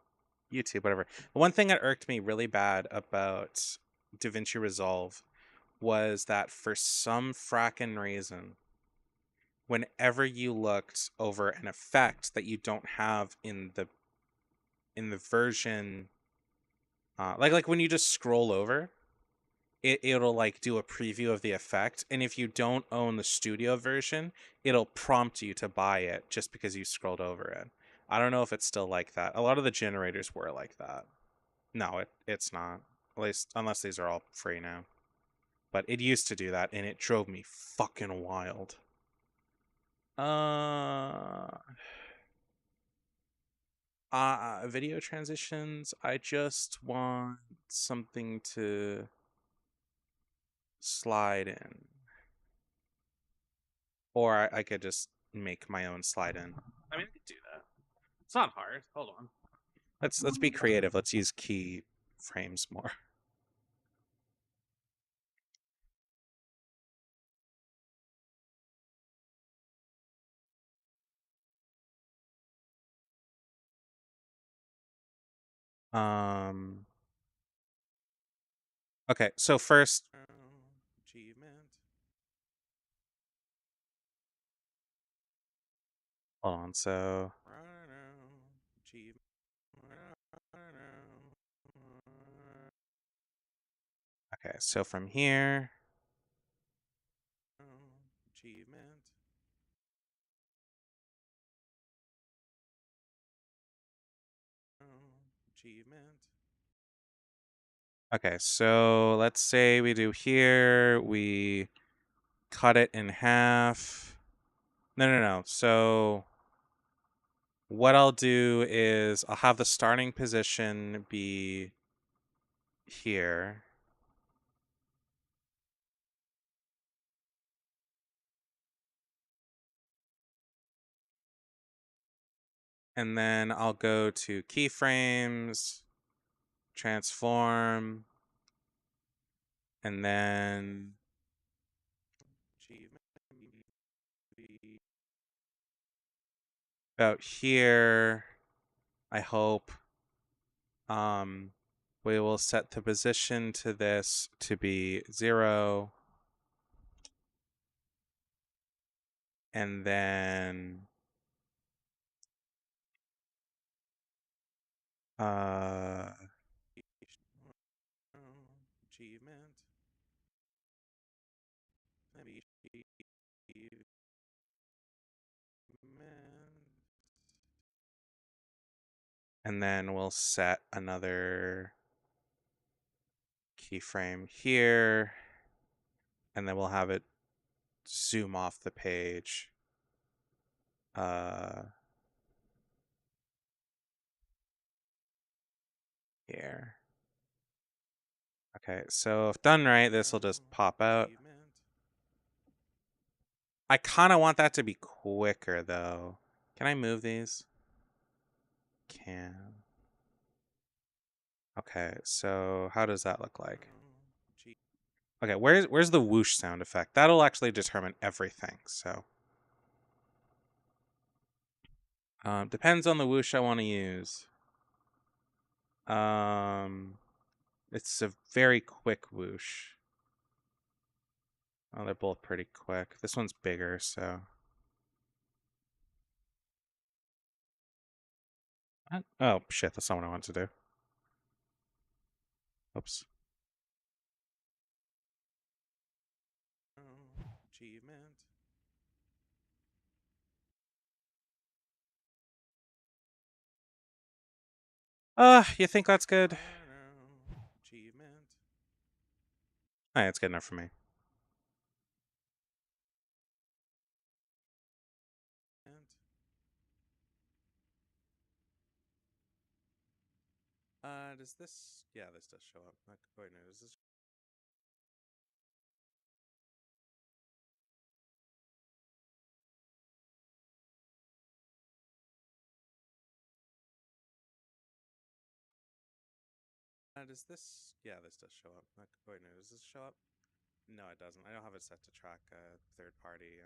YouTube, whatever. But one thing that irked me really bad about DaVinci Resolve was that for some frackin' reason, whenever you looked over an effect that you don't have in the version Like when you just scroll over, it'll like do a preview of the effect, and if you don't own the studio version, it'll prompt you to buy it just because you scrolled over it. I don't know if it's still like that. A lot of the generators were like that. No, it's not. At least unless these are all free now. But it used to do that, and it drove me fucking wild. Uh, Video transitions. I just want something to slide in, or I could just make my own slide in. I mean, I could do that. It's not hard. Hold on. Let's be creative. Let's use key frames more. Um. Okay. So first, achievement. Hold on. So. Okay. So from here. Achievement. Achievement. Okay, so let's say we do here, we cut it in half. No. So what I'll do is I'll have the starting position be here. And then I'll go to keyframes, transform, and then about here, I hope we will set the position to this to be 0. And then achievement. And then we'll set another keyframe here, and then we'll have it zoom off the page. Here. Okay, so if done right, this will just pop out. I kind of want that to be quicker, though. Can I move these? Can. Okay, so how does that look like? Okay, where's the whoosh sound effect? That'll actually determine everything, so. Depends on the whoosh I want to use. It's a very quick whoosh. Oh, they're both pretty quick. This one's bigger, so. Oh, shit, that's not what I want to do. Oops. Achievement. You think that's good? Achievement. Alright, it's good enough for me. Does this? Yeah, this does show up. Wait, no, does this? Does this? Yeah, this does show up. Wait, no, does this show up? No, it doesn't. I don't have it set to track third party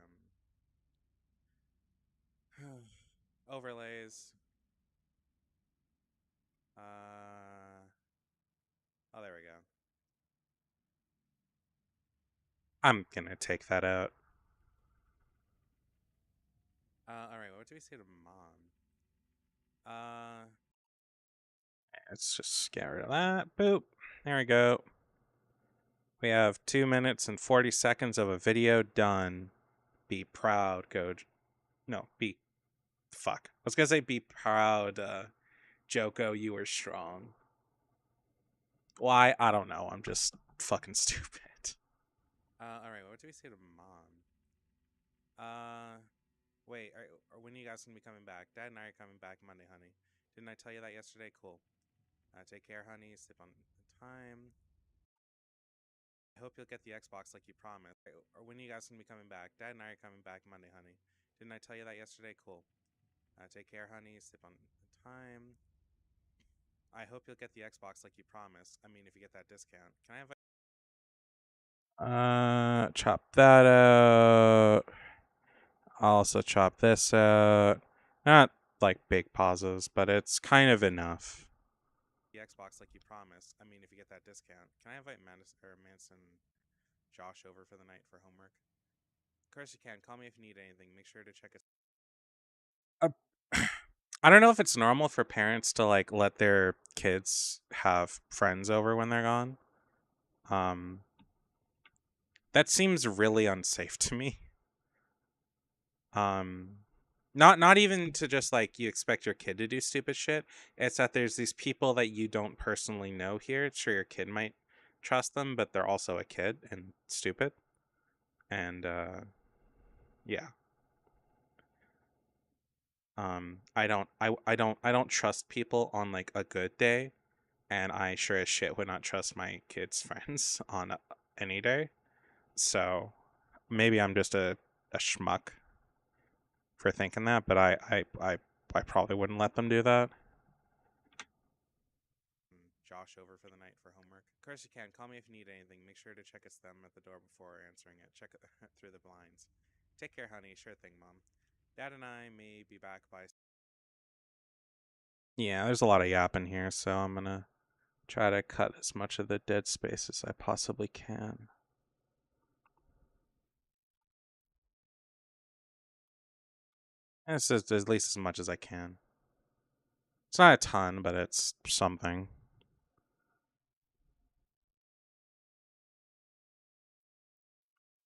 overlays. Oh, there we go. I'm gonna take that out. All right. What do we say to mom? Let's just get rid of that. Boop. There we go. We have 2 minutes and 40 seconds of a video done. Be proud, Goj. No, be. Fuck. I was gonna say be proud, Joko, you were strong. Why? I don't know. I'm just fucking stupid. Alright, what do we say to mom? Wait, when are you guys gonna be coming back? Dad and I are coming back Monday, honey. Didn't I tell you that yesterday? Cool. Take care, honey. Sleep on time. I hope you'll get the Xbox like you promised. Or when are you guys gonna be coming back? Dad and I are coming back Monday, honey. Didn't I tell you that yesterday? Cool. Take care, honey. Sleep on time. I hope you'll get the Xbox like you promised. I mean, if you get that discount. Can I have chop that out. I'll also chop this out. Not like big pauses, but it's kind of enough. The Xbox like you promised. I mean, if you get that discount. Can I invite Manson Josh over for the night for homework? Of course you can. Call me if you need anything. Make sure to check it. I don't know if it's normal for parents to like let their kids have friends over when they're gone. That seems really unsafe to me. Not even to just like you expect your kid to do stupid shit. It's that there's these people that you don't personally know here. Sure, your kid might trust them, but they're also a kid and stupid. And yeah. I don't trust people on like a good day, and I sure as shit would not trust my kids' friends on any day. So maybe I'm just a schmuck for thinking that, but I probably wouldn't let them do that. Josh over for the night for homework. Of course you can. Call me if you need anything. Make sure to check it's them at the door before answering it. Check through the blinds. Take care, honey. Sure thing, Mom. Dad and I may be back by. Yeah, there's a lot of yapping here, so I'm gonna try to cut as much of the dead space as I possibly can. It's just at least as much as I can. It's not a ton, but it's something.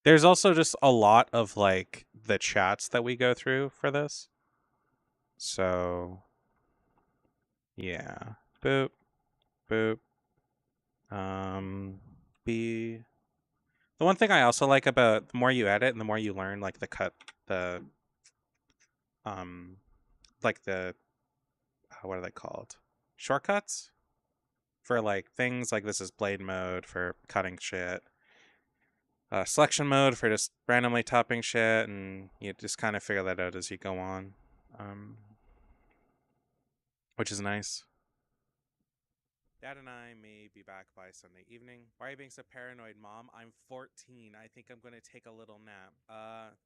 There's also just a lot of like the chats that we go through for this. So yeah. Boop. Boop. B. The one thing I also like about the more you edit and the more you learn like the um like the what are they called? Shortcuts? For like things like this is blade mode for cutting shit. Selection mode for just randomly topping shit, and you just kind of figure that out as you go on, which is nice. Dad and I may be back by Sunday evening. Why are you being so paranoid, Mom? I'm 14. I think I'm gonna take a little nap.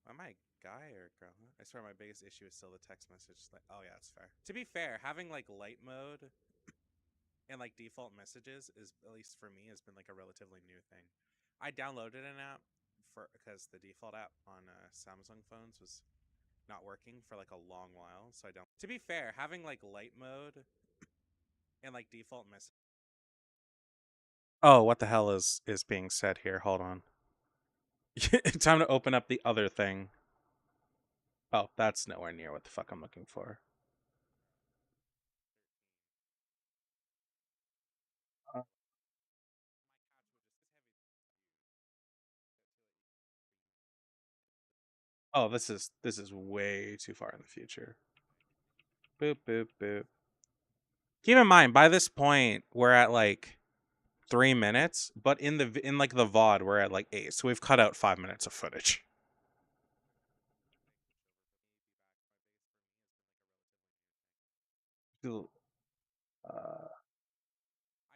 Am I a guy or a girl? I swear my biggest issue is still the text message. Like, oh yeah, that's fair. To be fair, having like light mode and like default messages is, at least for me, has been like a relatively new thing. I downloaded an app because the default app on Samsung phones was not working for like a long while, so I don't. To be fair, having like light mode and like default message. Oh, what the hell is being said here? Hold on. Time to open up the other thing. Oh, that's nowhere near what the fuck I'm looking for. Oh, this is way too far in the future. Boop boop boop. Keep in mind, by this point, we're at like 3 minutes, but in like the VOD, we're at like 8, so we've cut out 5 minutes of footage. I downloaded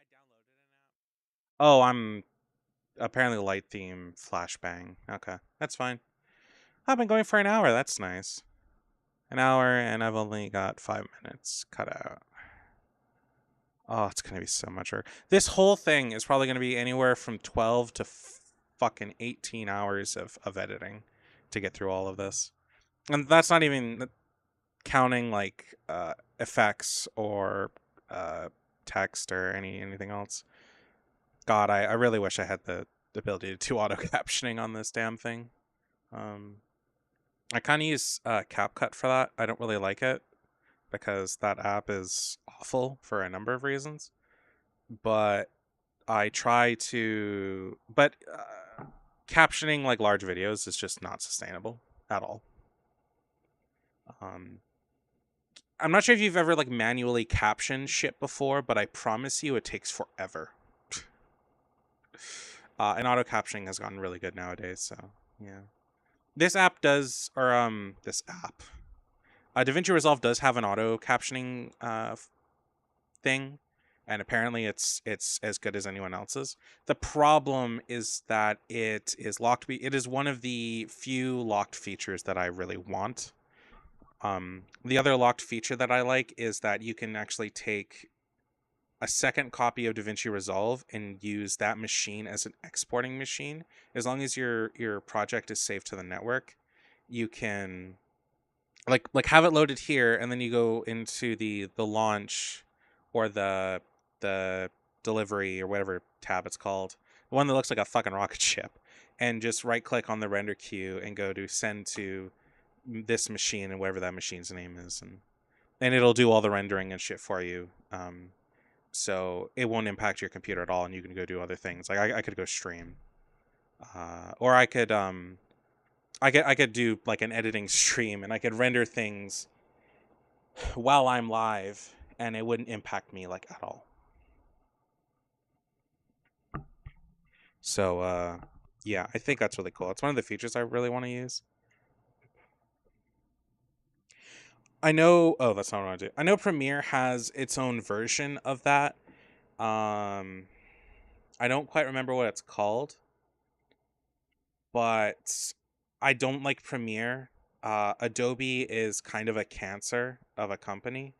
an app. Oh, I'm apparently light theme flashbang. Okay, that's fine. I've been going for an hour. That's nice. An hour, and I've only got 5 minutes cut out. Oh, it's gonna be so much work. This whole thing is probably gonna be anywhere from 12 to fucking 18 hours of editing to get through all of this, and that's not even counting like effects or text or anything else. God, I really wish I had the ability to do auto captioning on this damn thing. Um, I kind of use CapCut for that. I don't really like it because that app is awful for a number of reasons. But I try to, but captioning like large videos is just not sustainable at all. Um, I'm not sure if you've ever like manually captioned shit before, but I promise you it takes forever. And auto captioning has gotten really good nowadays. So yeah, this app does, or this app, DaVinci Resolve does have an auto captioning thing, and apparently it's as good as anyone else's. The problem is that it is locked. It is one of the few locked features that I really want. The other locked feature that I like is that you can actually take a second copy of DaVinci Resolve and use that machine as an exporting machine. As long as your project is saved to the network, you can like have it loaded here, and then you go into the launch or the delivery or whatever tab it's called, the one that looks like a fucking rocket ship, and just right click on the render queue and go to send to this machine and whatever that machine's name is, and it'll do all the rendering and shit for you. So it won't impact your computer at all, and you can go do other things. Like I could go stream, or I could do like an editing stream, and I could render things while I'm live, and it wouldn't impact me like at all. So yeah, I think that's really cool. It's one of the features I really want to use. I know. Oh, that's not what I want to do. I know Premiere has its own version of that. Um, I don't quite remember what it's called, but I don't like Premiere. Adobe is kind of a cancer of a company.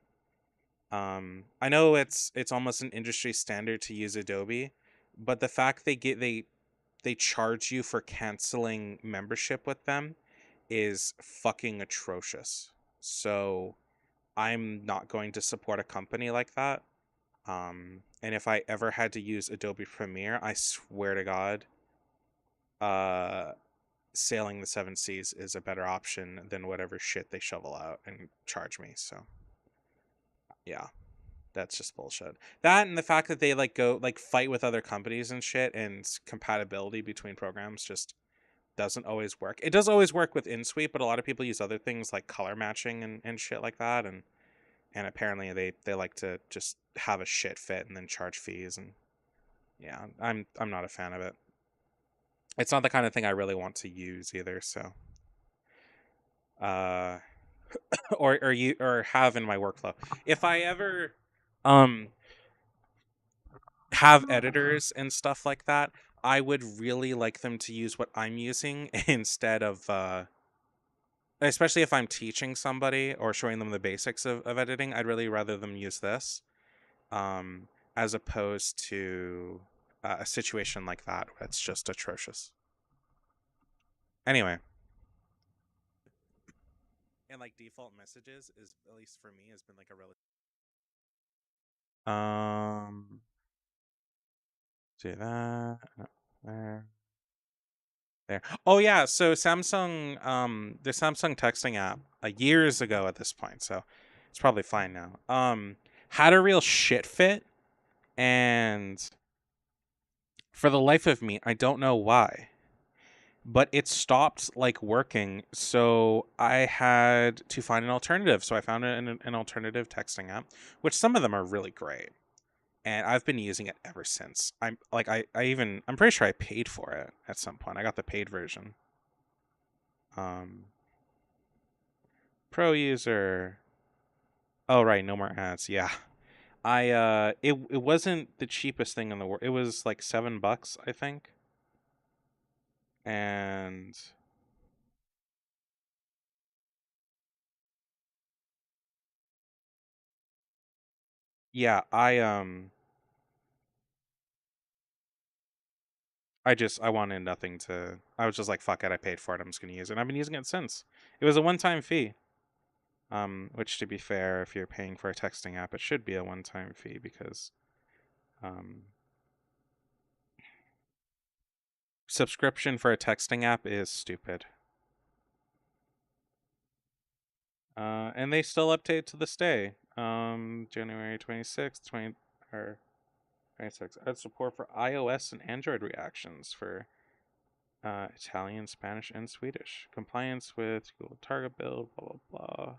I know it's almost an industry standard to use Adobe, but the fact they charge you for canceling membership with them is fucking atrocious. So I'm not going to support a company like that. And if I ever had to use Adobe Premiere, I swear to God, uh, sailing the seven seas is a better option than whatever shit they shovel out and charge me. So yeah, that's just bullshit. That and the fact that they like go like fight with other companies and shit, and compatibility between programs just doesn't always work. It does always work with InSuite, but a lot of people use other things like color matching and shit like that, and apparently they like to just have a shit fit and then charge fees, and yeah, I'm not a fan of it. It's not the kind of thing I really want to use either, so uh or you or have in my workflow. If I ever um have editors and stuff like that, I would really like them to use what I'm using instead of especially if I'm teaching somebody or showing them the basics of editing. I'd really rather them use this um as opposed to a situation like that where it's just atrocious. Anyway, and like default messages is, at least for me, has been like a really do that. No, there. There. Oh yeah, so Samsung the Samsung texting app years ago at this point, so it's probably fine now. Had a real shit fit, and for the life of me, I don't know why. But it stopped like working, so I had to find an alternative. So I found an alternative texting app, which some of them are really great, and I've been using it ever since. I'm like I'm pretty sure I paid for it at some point. I got the paid version. Um, Pro user. Oh right, no more ads. Yeah. It wasn't the cheapest thing in the world. It was like $7, I think. And yeah, I wanted nothing to, I was just like, fuck it, I paid for it, I'm just gonna use it. And I've been using it since. It was a one time fee. Which to be fair, if you're paying for a texting app, it should be a one-time fee because um, subscription for a texting app is stupid. And they still update to this day. January 26th, 20 or 26th. Add support for iOS and Android reactions for Italian, Spanish, and Swedish. Compliance with Google Target Build, blah blah blah.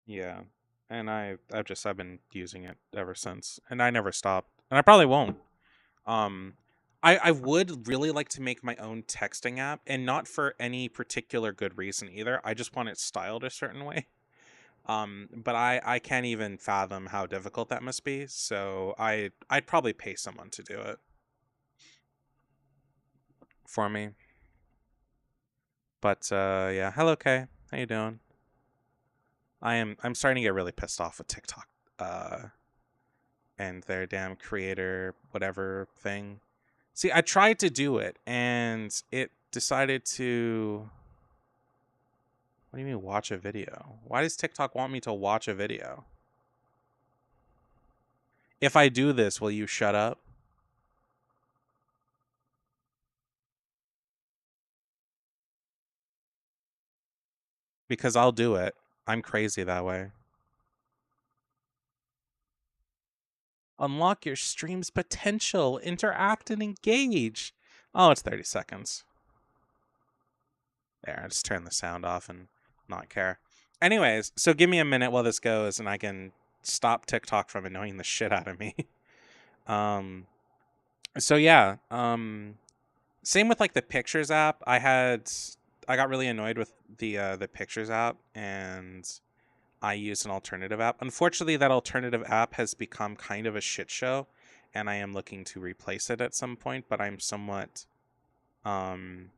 Yeah. And I've been using it ever since. And I never stopped. And I probably won't. Um I would really like to make my own texting app, and not for any particular good reason either. I just want it styled a certain way. But I can't even fathom how difficult that must be. So I'd probably pay someone to do it for me. But yeah, hello Kay. How you doing? I'm starting to get really pissed off with TikTok. And their damn creator whatever thing. See, I tried to do it and it decided to. What do you mean watch a video? Why does TikTok want me to watch a video? If I do this, will you shut up? Because I'll do it. I'm crazy that way. Unlock your stream's potential. Interact and engage. Oh, it's 30 seconds. There, I just turn the sound off and not care. Anyways, so give me a minute while this goes and I can stop TikTok from annoying the shit out of me. um so yeah, same with like the pictures app. I got really annoyed with the pictures app, and I used an alternative app. Unfortunately, that alternative app has become kind of a shit show, and I am looking to replace it at some point, but I'm somewhat um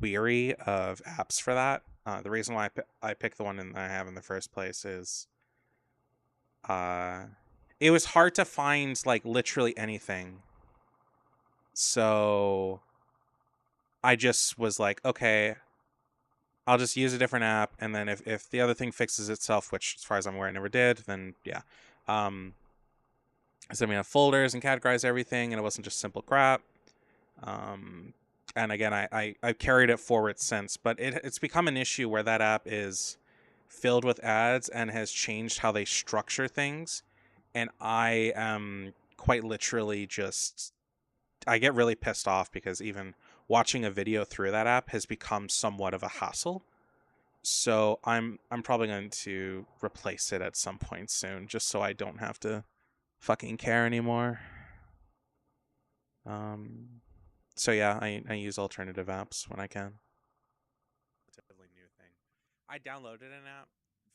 weary of apps for that. The reason why I picked the one that I have in the first place is uh it was hard to find like literally anything. So I just was like, okay, I'll just use a different app, and then if the other thing fixes itself, which as far as I'm aware it never did, then yeah. Um, so we have folders and categorize everything, and it wasn't just simple crap. Um, and again, I've carried it forward since, but it's become an issue where that app is filled with ads and has changed how they structure things, and I am quite literally just I get really pissed off because even watching a video through that app has become somewhat of a hassle. So I'm probably going to replace it at some point soon, just so I don't have to fucking care anymore. Um, so yeah, I use alternative apps when I can. Relatively new thing. I downloaded an app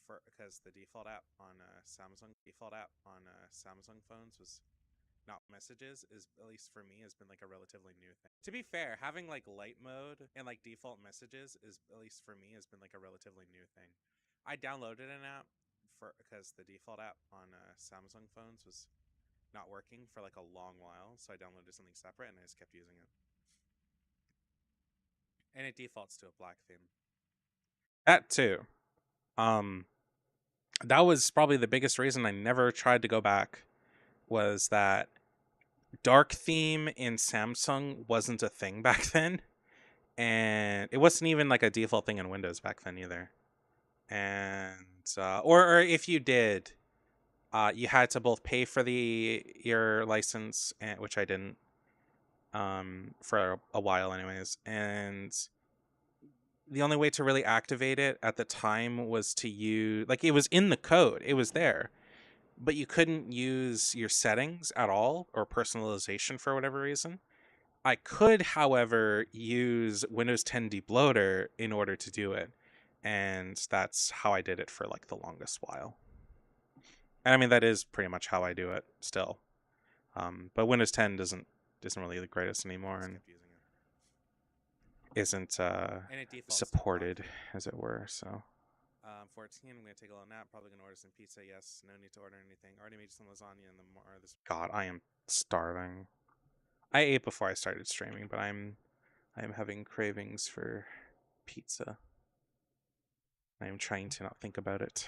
for because the default app on Samsung phones was not messages is at least for me has been like a relatively new thing. To be fair, having like light mode and like default messages is at least for me has been like a relatively new thing. I downloaded an app for because the default app on Samsung phones was not working for like a long while, so I downloaded something separate and I just kept using it. And it defaults to a black theme. That too. Um that was probably the biggest reason I never tried to go back was that dark theme in Samsung wasn't a thing back then, and it wasn't even like a default thing in Windows back then either. And or if you did, you had to both pay for your license, and which I didn't, for a while anyways, and the only way to really activate it at the time was to use like it was in the code, it was there, but you couldn't use your settings at all or personalization for whatever reason. I could, however, use Windows 10 debloater in order to do it, and that's how I did it for like the longest while. And I mean that is pretty much how I do it still. But Windows 10 isn't really the greatest anymore and isn't supported, as it were. So 14. I'm gonna take a little nap. Probably gonna order some pizza. Yes, no need to order anything. Already made some lasagna in the more. This. God, I am starving. I ate before I started streaming, but I'm having cravings for Pizza. I am trying to not think about it.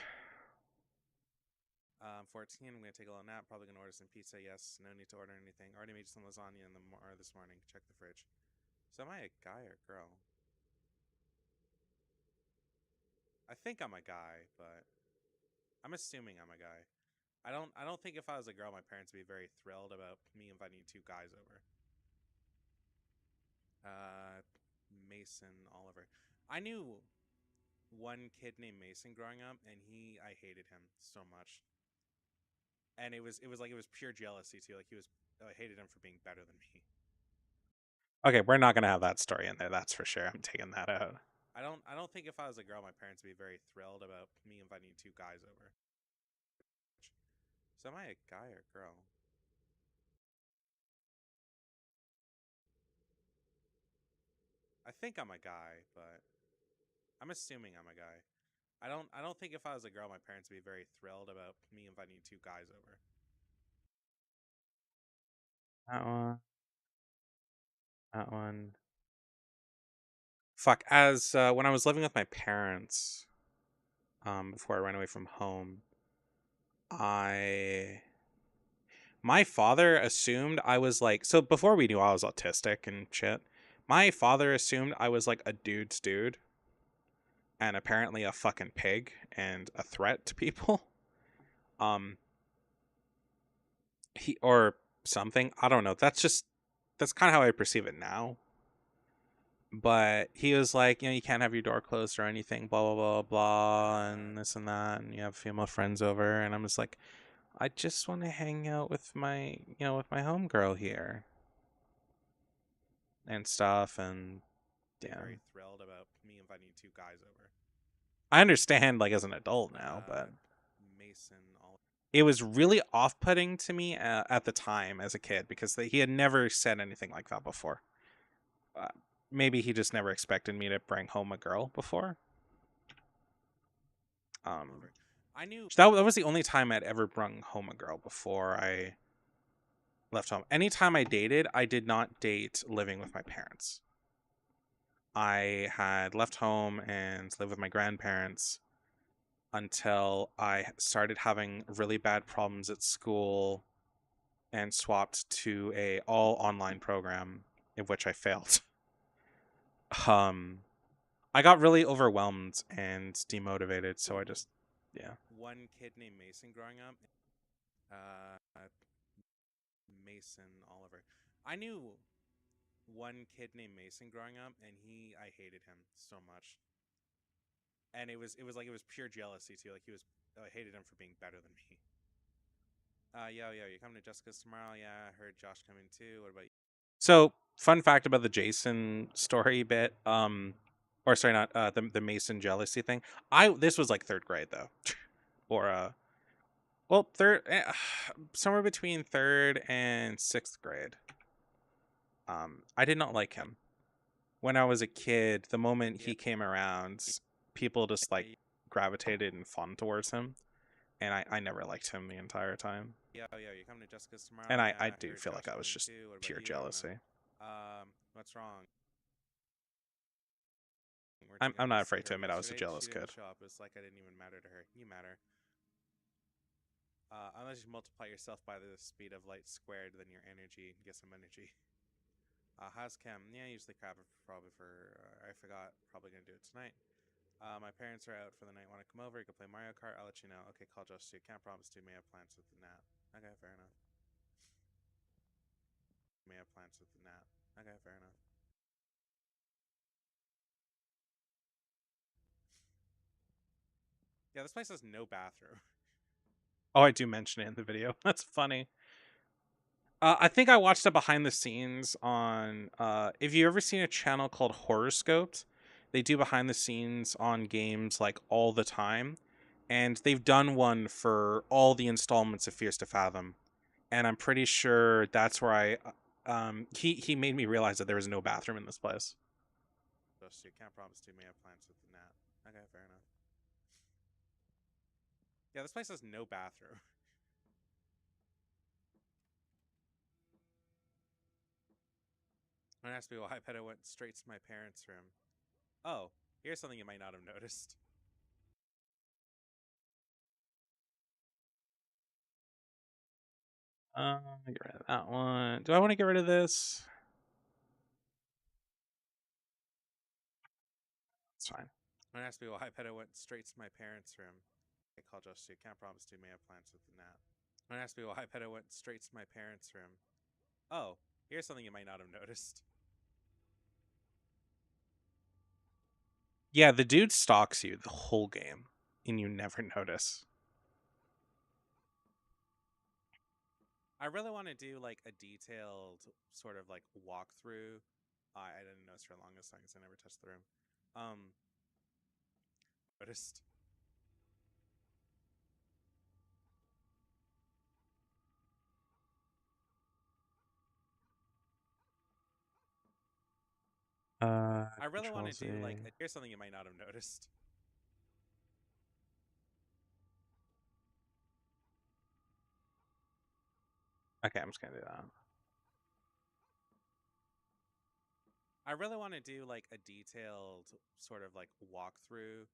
14. I'm gonna take a little nap. Probably gonna order some pizza. Yes. No need to order anything. Already made some lasagna this morning. Check the fridge. So am I a guy or a girl? I think I'm a guy, but I'm assuming I'm a guy. I don't think if I was a girl, my parents would be very thrilled about me inviting two guys over. Uh, Mason Oliver. I knew one kid named Mason growing up, and I hated him so much. And it was pure jealousy too. Like I hated him for being better than me. Okay, we're not gonna have that story in there. That's for sure. I'm taking that out. I don't think if I was a girl, my parents would be very thrilled about me inviting two guys over. So am I a guy or a girl? I think I'm a guy, but I'm assuming I'm a guy. I don't think if I was a girl, my parents would be very thrilled about me inviting two guys over. That one. That one. Fuck. As when I was living with my parents, before I ran away from home, I my father assumed I was like, so before we knew I was autistic and shit. My father assumed I was like a dude's dude, and apparently a fucking pig and a threat to people. Um, he or something. I don't know. That's kind of how I perceive it now. But he was like, you know, you can't have your door closed or anything, blah blah blah blah, and this and that, and you have female friends over, and I'm just like, I just want to hang out with my homegirl here and stuff, and yeah. Very thrilled about me inviting two guys over. I understand, like as an adult now, but Mason. It was really off-putting to me at the time as a kid because he had never said anything like that before. Uh, Maybe he just never expected me to bring home a girl before. I knew that was the only time I'd ever brung home a girl before I left home. Anytime I dated, I did not date living with my parents. I had left home and lived with my grandparents until I started having really bad problems at school and swapped to a all online program in which I failed. Um I got really overwhelmed and demotivated, so I just yeah. One kid named Mason growing up. Mason Oliver. I knew one kid named Mason growing up, and I hated him so much. And it was pure jealousy too. Like I hated him for being better than me. Yo, you coming to Jessica's tomorrow? Yeah, I heard Josh coming too. What about you? So, fun fact about the Jason story bit, or sorry, not the Mason jealousy thing. This was like third grade though, or well, third, somewhere between third and sixth grade. I did not like him when I was a kid. The moment he came around, people just like gravitated and fawned towards him, and I never liked him the entire time. Yeah, you coming to Jessica's tomorrow? And I do feel like I was just pure jealousy. What's wrong? I'm not afraid to admit I was a jealous kid. Show up. It's like I didn't even matter to her. You matter. Unless you multiply yourself by the speed of light squared, then your energy get some energy. How's Cam? Yeah, usually crap probably for. I forgot. Probably gonna do it tonight. My parents are out for the night. Want to come over? You can play Mario Kart. I'll let you know. Okay, call Josh too. Can't promise to. May have plans with the nap. Okay, fair enough. May have plans with the nap. Okay, fair enough. Yeah, this place has no bathroom. Oh, I do mention it in the video. That's funny. I think I watched a behind the scenes on. If you ever seen a channel called Horoscoped, they do behind the scenes on games like all the time, and they've done one for all the installments of Fears to Fathom, and I'm pretty sure that's where he made me realize that there was no bathroom in this place. Just you can't promise to. May have plans with the nap. Okay, fair enough. Yeah, this place has no bathroom. Don't ask me why, I bet I went straight to my parents' room. Oh, Here's something you might not have noticed. Get rid of that one. Do I want to get rid of this? It's fine. When I asked me why, I bet I went straight to my parents' room. I called Josh too. Can't promise to. May have plans with the nap. When I asked me why, I bet I went straight to my parents' room. Oh, here's something you might not have noticed. Yeah, the dude stalks you the whole game, and you never notice. I really want to do like a detailed sort of like walkthrough. I didn't notice for the longest time because I never touched the room. Noticed. I really want to do like here's something you might not have noticed. Okay, I'm just gonna do that. I really want to do like a detailed sort of like walkthrough.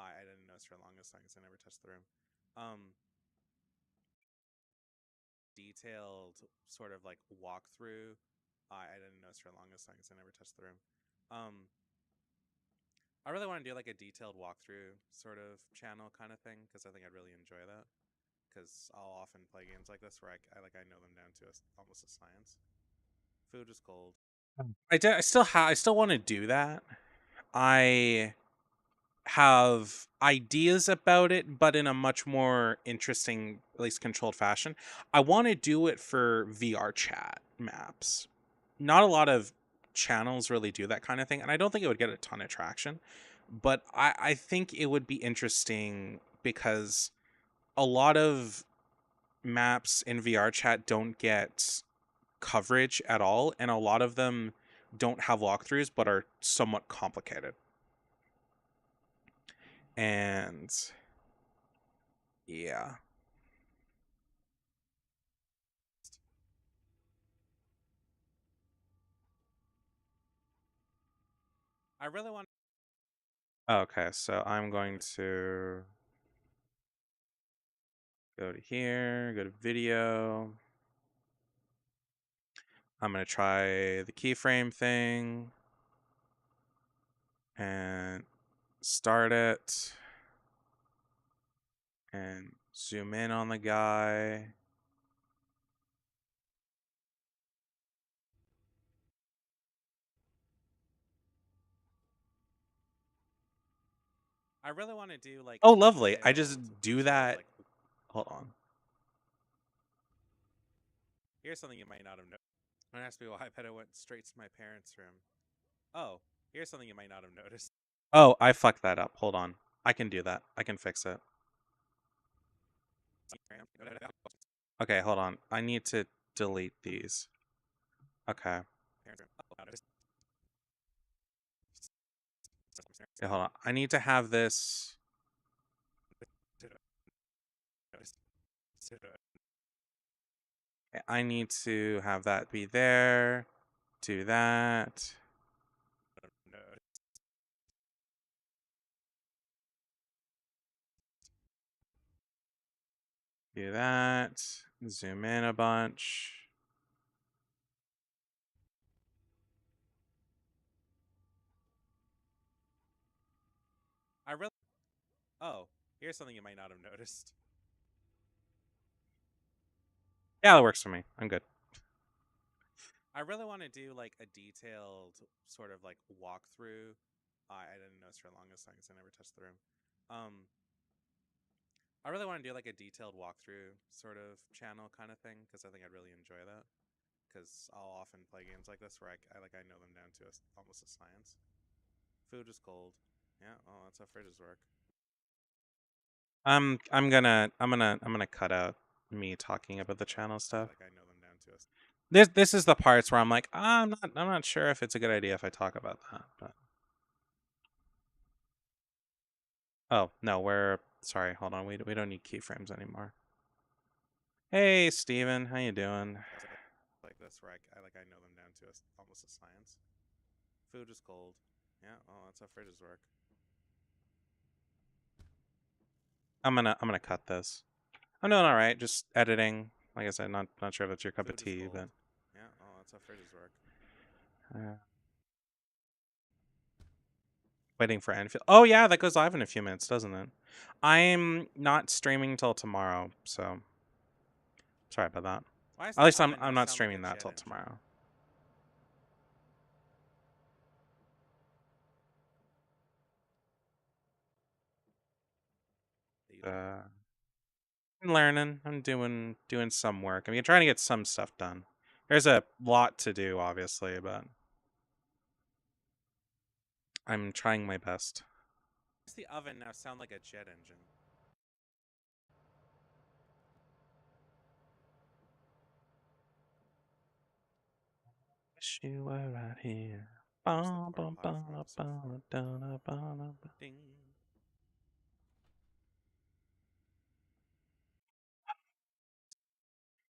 I didn't notice for the longest time because I never touched the room. Detailed sort of like walkthrough. I didn't notice for the longest time because I never touched the room. I really want to do like a detailed walkthrough sort of channel kind of thing because I think I'd really enjoy that. Because I'll often play games like this where I know them down to almost a science. Food is cold. I still want to do that. I have ideas about it, but in a much more interesting, at least controlled fashion. I want to do it for VR chat maps. Not a lot of channels really do that kind of thing, and I don't think it would get a ton of traction. But I think it would be interesting because a lot of maps in VR chat don't get coverage at all, and a lot of them don't have walkthroughs but are somewhat complicated. And yeah. I really want. Okay, so I'm going to go to here, go to video. I'm going to try the keyframe thing and start it and zoom in on the guy. I really want to do like. Oh, lovely. I just do that. Like, hold on. Here's something you might not have noticed. When I asked me why, I bet I went straight to my parents' room. Oh, here's something you might not have noticed. Oh, I fucked that up. Hold on. I can do that. I can fix it. Okay, hold on. I need to delete these. Okay. Okay, hold on. I need to have this. I need to have that be there. Do that. Do that. Zoom in a bunch. I really. Oh, here's something you might not have noticed. Yeah, that works for me. I'm good. I really want to do like a detailed sort of like walkthrough. I didn't notice for the longest time because I never touched the room. I really want to do like a detailed walkthrough sort of channel kind of thing because I think I'd really enjoy that. Because I'll often play games like this where I know them down to almost a science. Food is cold. Yeah, well, that's how fridges work. I'm gonna cut out me talking about the channel stuff. Like I know them down to us. This is the parts where I'm like, I'm not sure if it's a good idea if I talk about that. But oh no, we're sorry. Hold on, we don't need keyframes anymore. Hey Steven, how you doing? Like this where I know them down to almost a science. Food is cold. Yeah, well, that's how fridges work. I'm gonna cut this. I'm doing all right. Just editing. Like I said, not sure if that's your cup of tea, but Yeah, oh, that's how fridges work. uh, waiting for Enfield. Oh yeah, that goes live in a few minutes, doesn't it? I'm not streaming till tomorrow, so sorry about that. Why does At the least oven I'm now not sound like a streaming that jet till engine? tomorrow. Uh, I'm learning. I'm doing some work. I mean, trying to get some stuff done. There's a lot to do, obviously, but I'm trying my best. Why does the oven now sound like a jet engine? Wish you were right here. Use the porta potty from episode 4. Ding.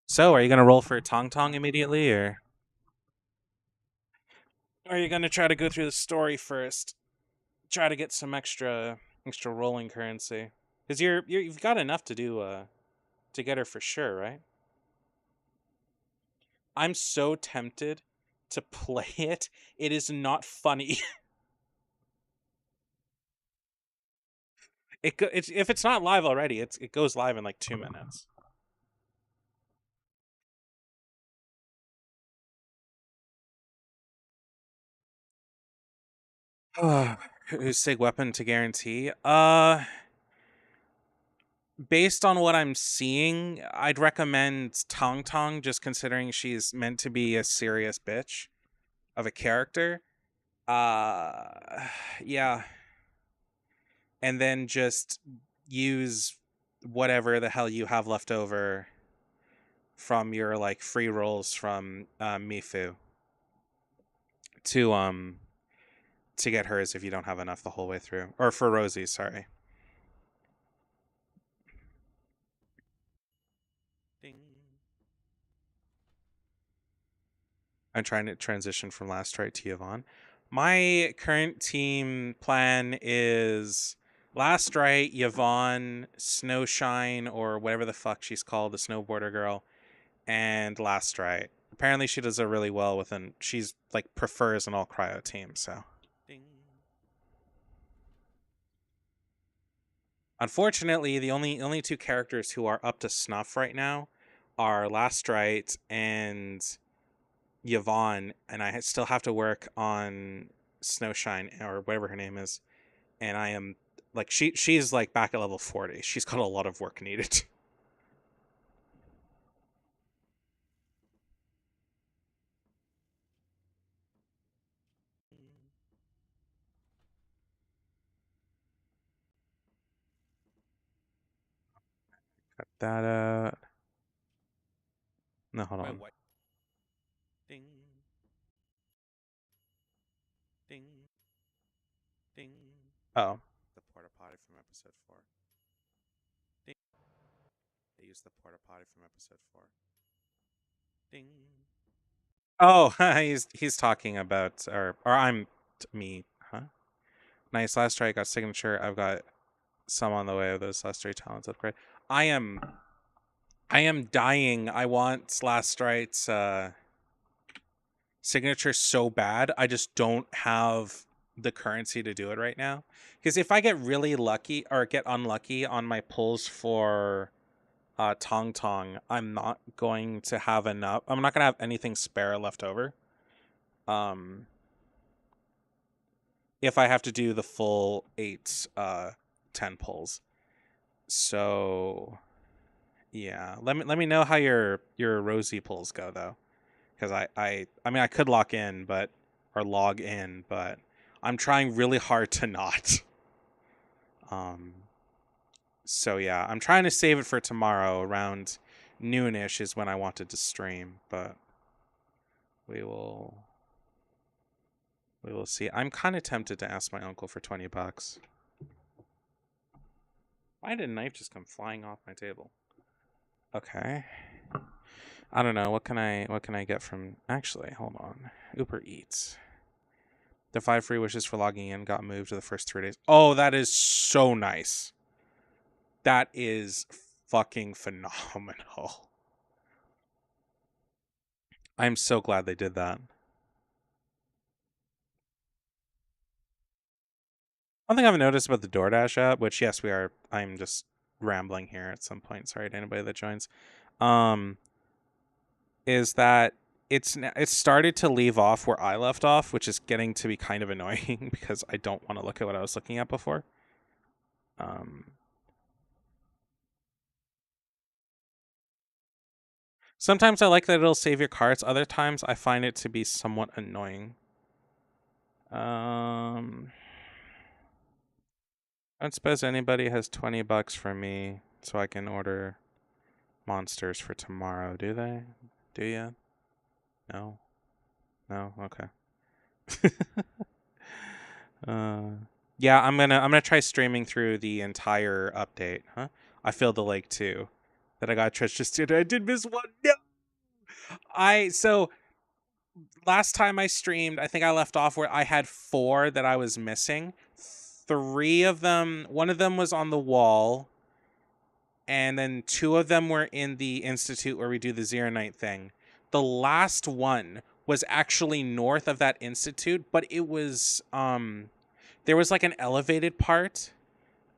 So, are you gonna roll for Tong Tong immediately, or are you gonna try to go through the story first? Try to get some extra rolling currency, because you've got enough to do to get her for sure, right? I'm so tempted to play it. It is not funny. It's if it's not live already, it goes live in like 2 minutes. Who's Sig weapon to guarantee? Based on what I'm seeing, I'd recommend Tong Tong, just considering she's meant to be a serious bitch of a character. Yeah, and then just use whatever the hell you have left over from your like free rolls from Mifu to to get hers if you don't have enough the whole way through, or for Rosie, sorry. Ding. I'm trying to transition from Last Strike to Yvonne. My current team plan is Last Strike, Yvonne, Snowshine, or whatever the fuck she's called, the snowboarder girl, and Last Strike. Apparently, she does it really well within. She's like prefers an all cryo team. So, Ding. unfortunately, the only two characters who are up to snuff right now are Last Strike and Yvonne, and I still have to work on Snowshine or whatever her name is, and I am like she's like back at level 40. She's got a lot of work needed. Got that no, hold My on. wife. Ding. Ding. Ding. Oh. The porta potty from episode 4. Ding. They used the porta potty from episode 4. Ding. Oh, he's talking about or I'm me, huh? Nice last try, got signature. I've got some on the way of those last three talents upgrade. I am I am dying. I want last strike's signature so bad. I just don't have the currency to do it right now. Because if I get really lucky or get unlucky on my pulls for Tong Tong, I'm not going to have enough. I'm not going to have anything spare left over. Um, if I have to do the full 10 pulls. So yeah, let me know how your rosy pulls go though, because I mean I could lock in, but or log in, but I'm trying really hard to not. Um, so yeah, I'm trying to save it for tomorrow around noonish is when I wanted to stream, but we will we will see. I'm kind of tempted to ask my uncle for $20. Why did a knife just come flying off my table? Okay. I don't know. What can I get from actually, hold on. Uber Eats. The 5 free wishes for logging in got moved to the first 3 days. Oh, that is so nice. That is fucking phenomenal. I'm so glad they did that. One thing I've noticed about the DoorDash app, which yes, we are. I'm just rambling here at some point. Sorry to anybody that joins. Um, is that it's started to leave off where I left off, which is getting to be kind of annoying because I don't want to look at what I was looking at before. Um, Sometimes I like that it'll save your carts. Other times I find it to be somewhat annoying. I don't suppose anybody has $20 for me so I can order monsters for tomorrow, do they? Do you? No? No? Okay. uh yeah, I'm gonna try streaming through the entire update, huh? I filled the lake too. That I got Trish just did. I did miss one. No. So last time I streamed, I think I left off where I had 4 that I was missing. 3 of them, one of them was on the wall, and then 2 of them were in the institute where we do the Zero Night thing. The last one was actually north of that institute, but it was there was like an elevated part,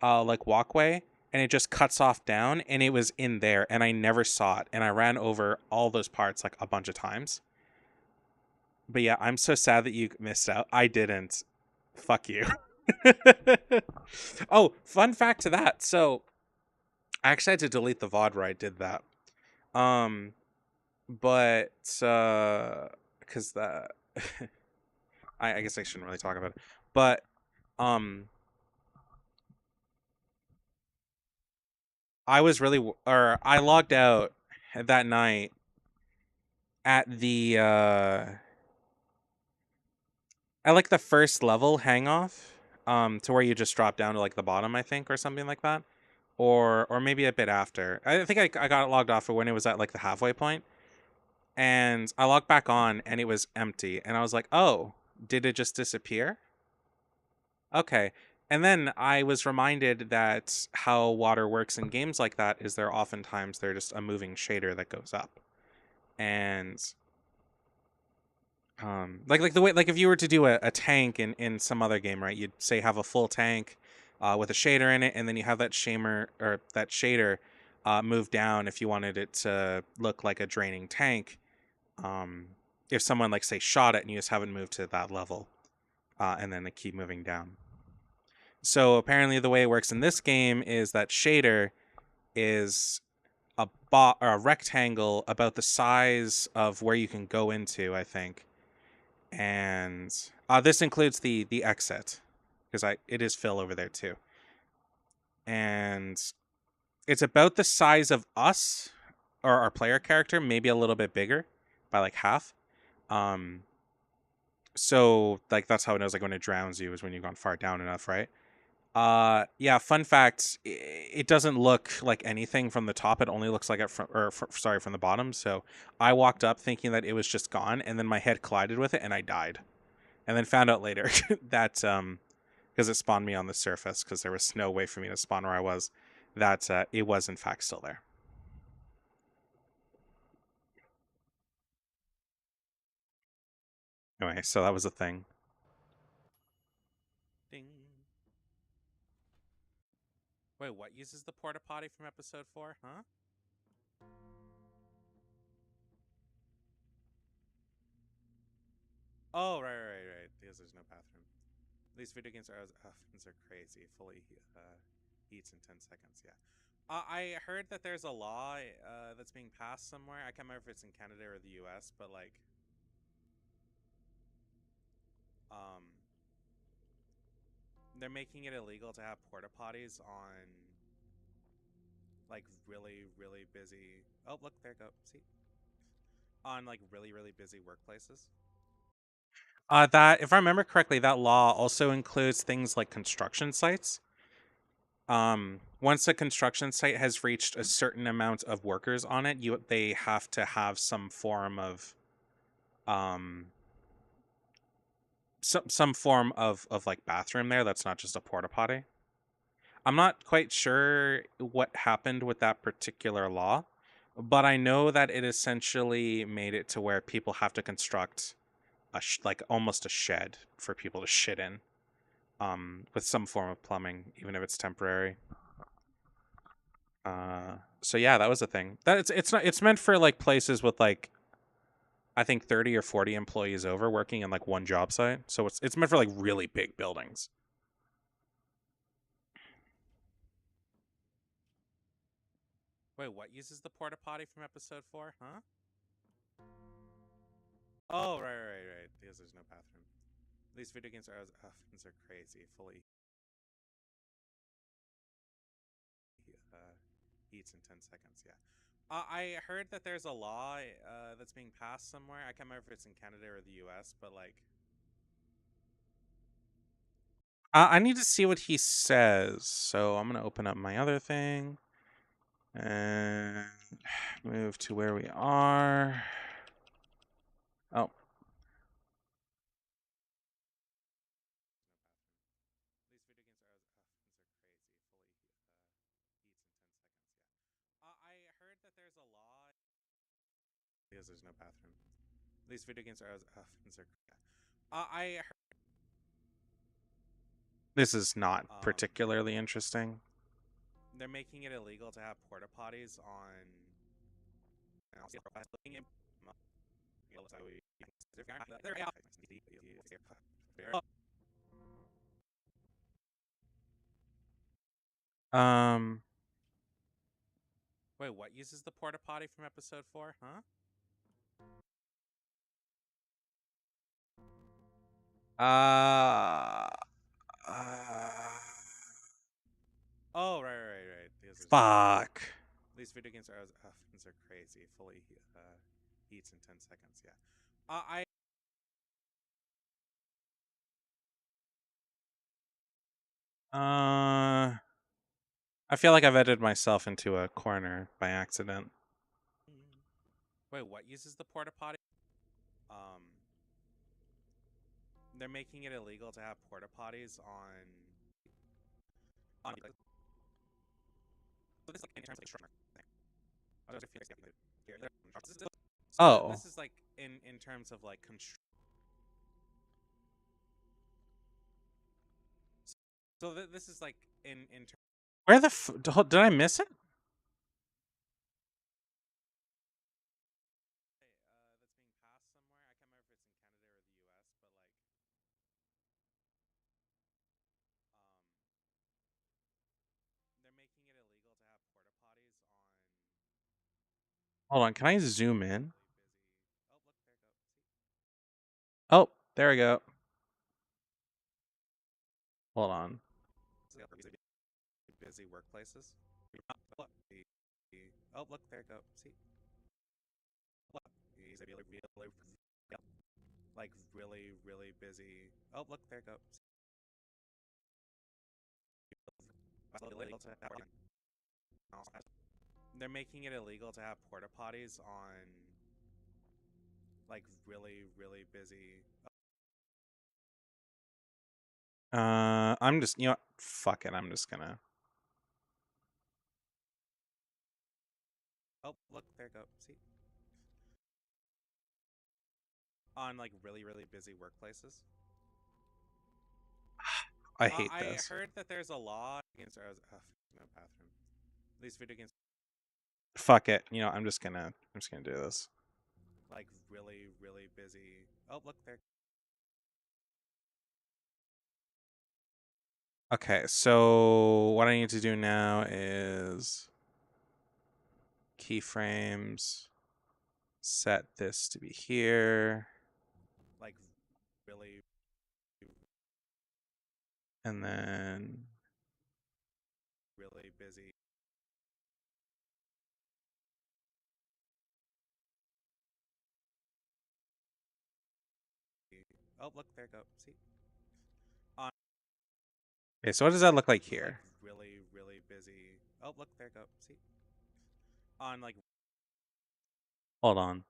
like walkway, and it just cuts off down, and it was in there, and I never saw it, and I ran over all those parts like a bunch of times. But yeah, I'm so sad that you missed out. I didn't. Fuck you. Oh, fun fact to that. So I actually had to delete the VOD where I did that. Um, but because the I guess I shouldn't really talk about it. But um, I was really or I logged out that night at the at like the first level hang off, to where you just drop down to like the bottom, I think, or something like that, or maybe a bit after. I think I got logged off for when it was at like the halfway point, and I logged back on and it was empty, and I was like, oh, did it just disappear? Okay. And then I was reminded that how water works in games like that is they're just a moving shader that goes up. And like the way, like if you were to do a tank in some other game, right, you'd say have a full tank with a shader in it, and then you have that shader move down if you wanted it to look like a draining tank. um if someone, like, say, shot it and you just haven't moved to that level, and then they keep moving down. So apparently the way it works in this game is that shader is or a rectangle about the size of where you can go into, I think. And this includes the exit, because it is fill over there too. And it's about the size of us, or our player character, maybe a little bit bigger by like half. Um so like that's how it knows, like, when it drowns you is when you've gone far down enough, right? Yeah, fun fact, it doesn't look like anything from the top. It only looks like it from the bottom. So I walked up thinking that it was just gone, and then my head collided with it and I died. And then found out later that because it spawned me on the surface, because there was no way for me to spawn where I was, that it was in fact still there. Anyway, so that was a thing. Ding. Wait, what uses the porta potty from episode 4? Huh? Oh, right. Because there's no bathroom. These video games are crazy. Fully heats in 10 seconds. Yeah. I heard that there's a law that's being passed somewhere. I can't remember if it's in Canada or the U.S., but like, um, they're making it illegal to have porta potties on like really busy. Oh, look, there you go. See, on like really busy workplaces. That, if I remember correctly, that law also includes things like construction sites. Once a construction site has reached a certain amount of workers on it, they have to have some form of um some form of like bathroom there that's not just a porta potty. I'm not quite sure what happened with that particular law, but I know that it essentially made it to where people have to construct like almost a shed for people to shit in, with some form of plumbing, even if it's temporary. So yeah, that was a thing. That it's not it's meant for like places with like I think 30 or 40 employees over working in like one job site. So it's meant for like really big buildings. Wait, what uses the porta potty from episode 4? Huh? Oh, right. Because there's no bathroom. These video games are these are crazy. Fully eats in 10 seconds. Yeah. I heard that there's a law that's being passed somewhere. I can't remember if it's in Canada or the U.S., but like, I need to see what he says. So I'm gonna open up my other thing and move to where we are. Oh, these video games are these are crazy. Fully eats in 10 seconds. Yeah. I heard that there's a law because there's no bathroom. These video games are these are yeah. I this is not um particularly interesting. they're making it illegal to have porta potties on. Um, Wait, what uses the porta potty from episode 4? Huh? uh, uh Oh, right. Because there's no bathroom. fuck. These video games are these are crazy. Fully eats in 10 seconds. Yeah. I Uh, I feel like I've edited myself into a corner by accident. wait. What uses the porta potty? Um, they're making it illegal to have porta potties on. So this is like in terms of structure. So Oh, this is like in terms of like So this is like in terms where the did I miss it? that's being passed somewhere. I can't remember if it's in Canada or the U.S., but like they're making it illegal to have porta potties on Hold on, can I like zoom really in? really busy. Oh look, there you go. See? Oh, there we go. Hold on. Really busy workplaces. Look, oh look, there you go. See? Look, he's like really busy. Oh look, there you go. They're making it illegal to have porta potties on like really busy. I'm just fuck it. I'm just gonna. Oh look, there you go. See? On like really busy workplaces. I hate I this. heard that there's a law against no bathroom. These video games Fuck it. I'm just gonna do this. like really busy. Oh look, there. Okay, so what I need to do now is keyframes. Set this to be here, Like really and then busy. Oh look, there you go. See? On okay. So what does that look like like here? really busy. Oh look, there you go. See? On like Hold on.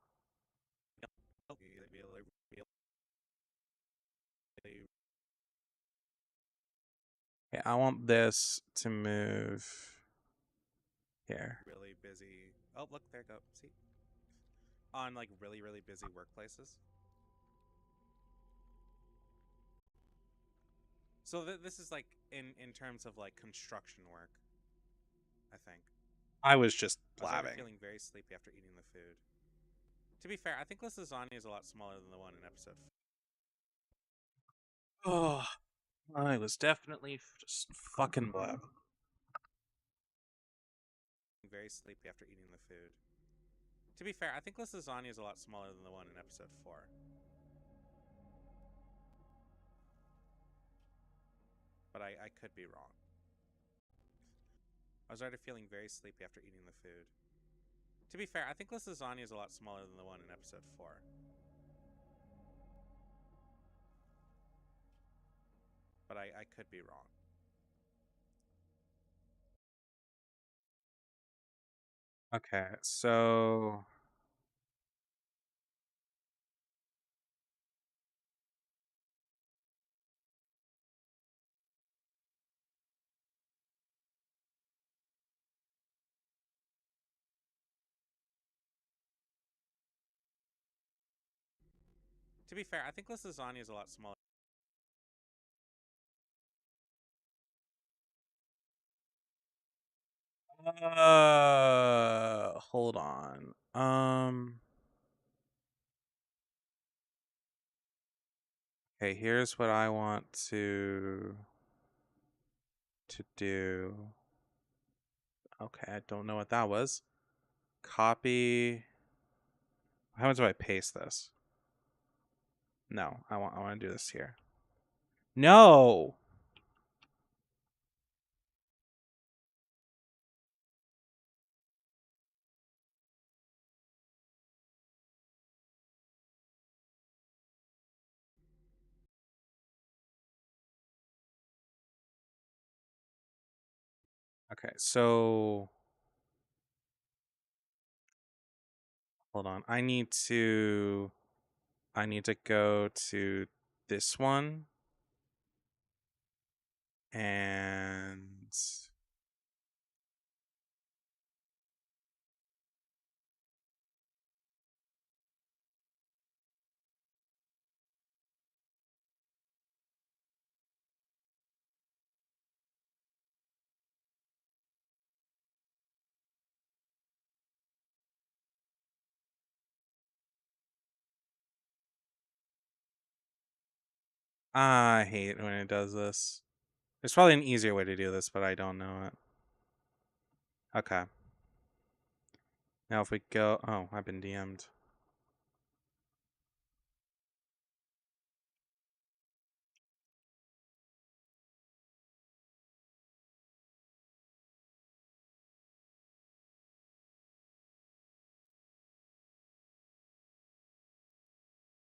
Yeah, I want this to move here. Really busy. Oh, look, there you go. See? On like really, really busy workplaces. So this is like in terms of like construction work, I think. I was just I was already blabbing. feeling very sleepy after eating the food. To be fair, I think this lasagna is a lot smaller than the one in episode 4. Oh, I was definitely just fucking blabbing. Very sleepy after eating the food. To be fair, I think this lasagna is a lot smaller than the one in episode 4. But I could be wrong. I was already feeling very sleepy after eating the food. To be fair, I think this lasagna is a lot smaller than the one in episode 4. But I could be wrong. Okay, so To be fair, I think this lasagna is a lot smaller. hold on. Okay, here's what I want to do. Okay, I don't know what that was. Copy. How much do I paste this? No, I want to do this here. No. Okay, so hold on. I need to go to this one and I hate when it does this. There's probably an easier way to do this, but I don't know it. Okay. Now if we go, oh, I've been DM'd.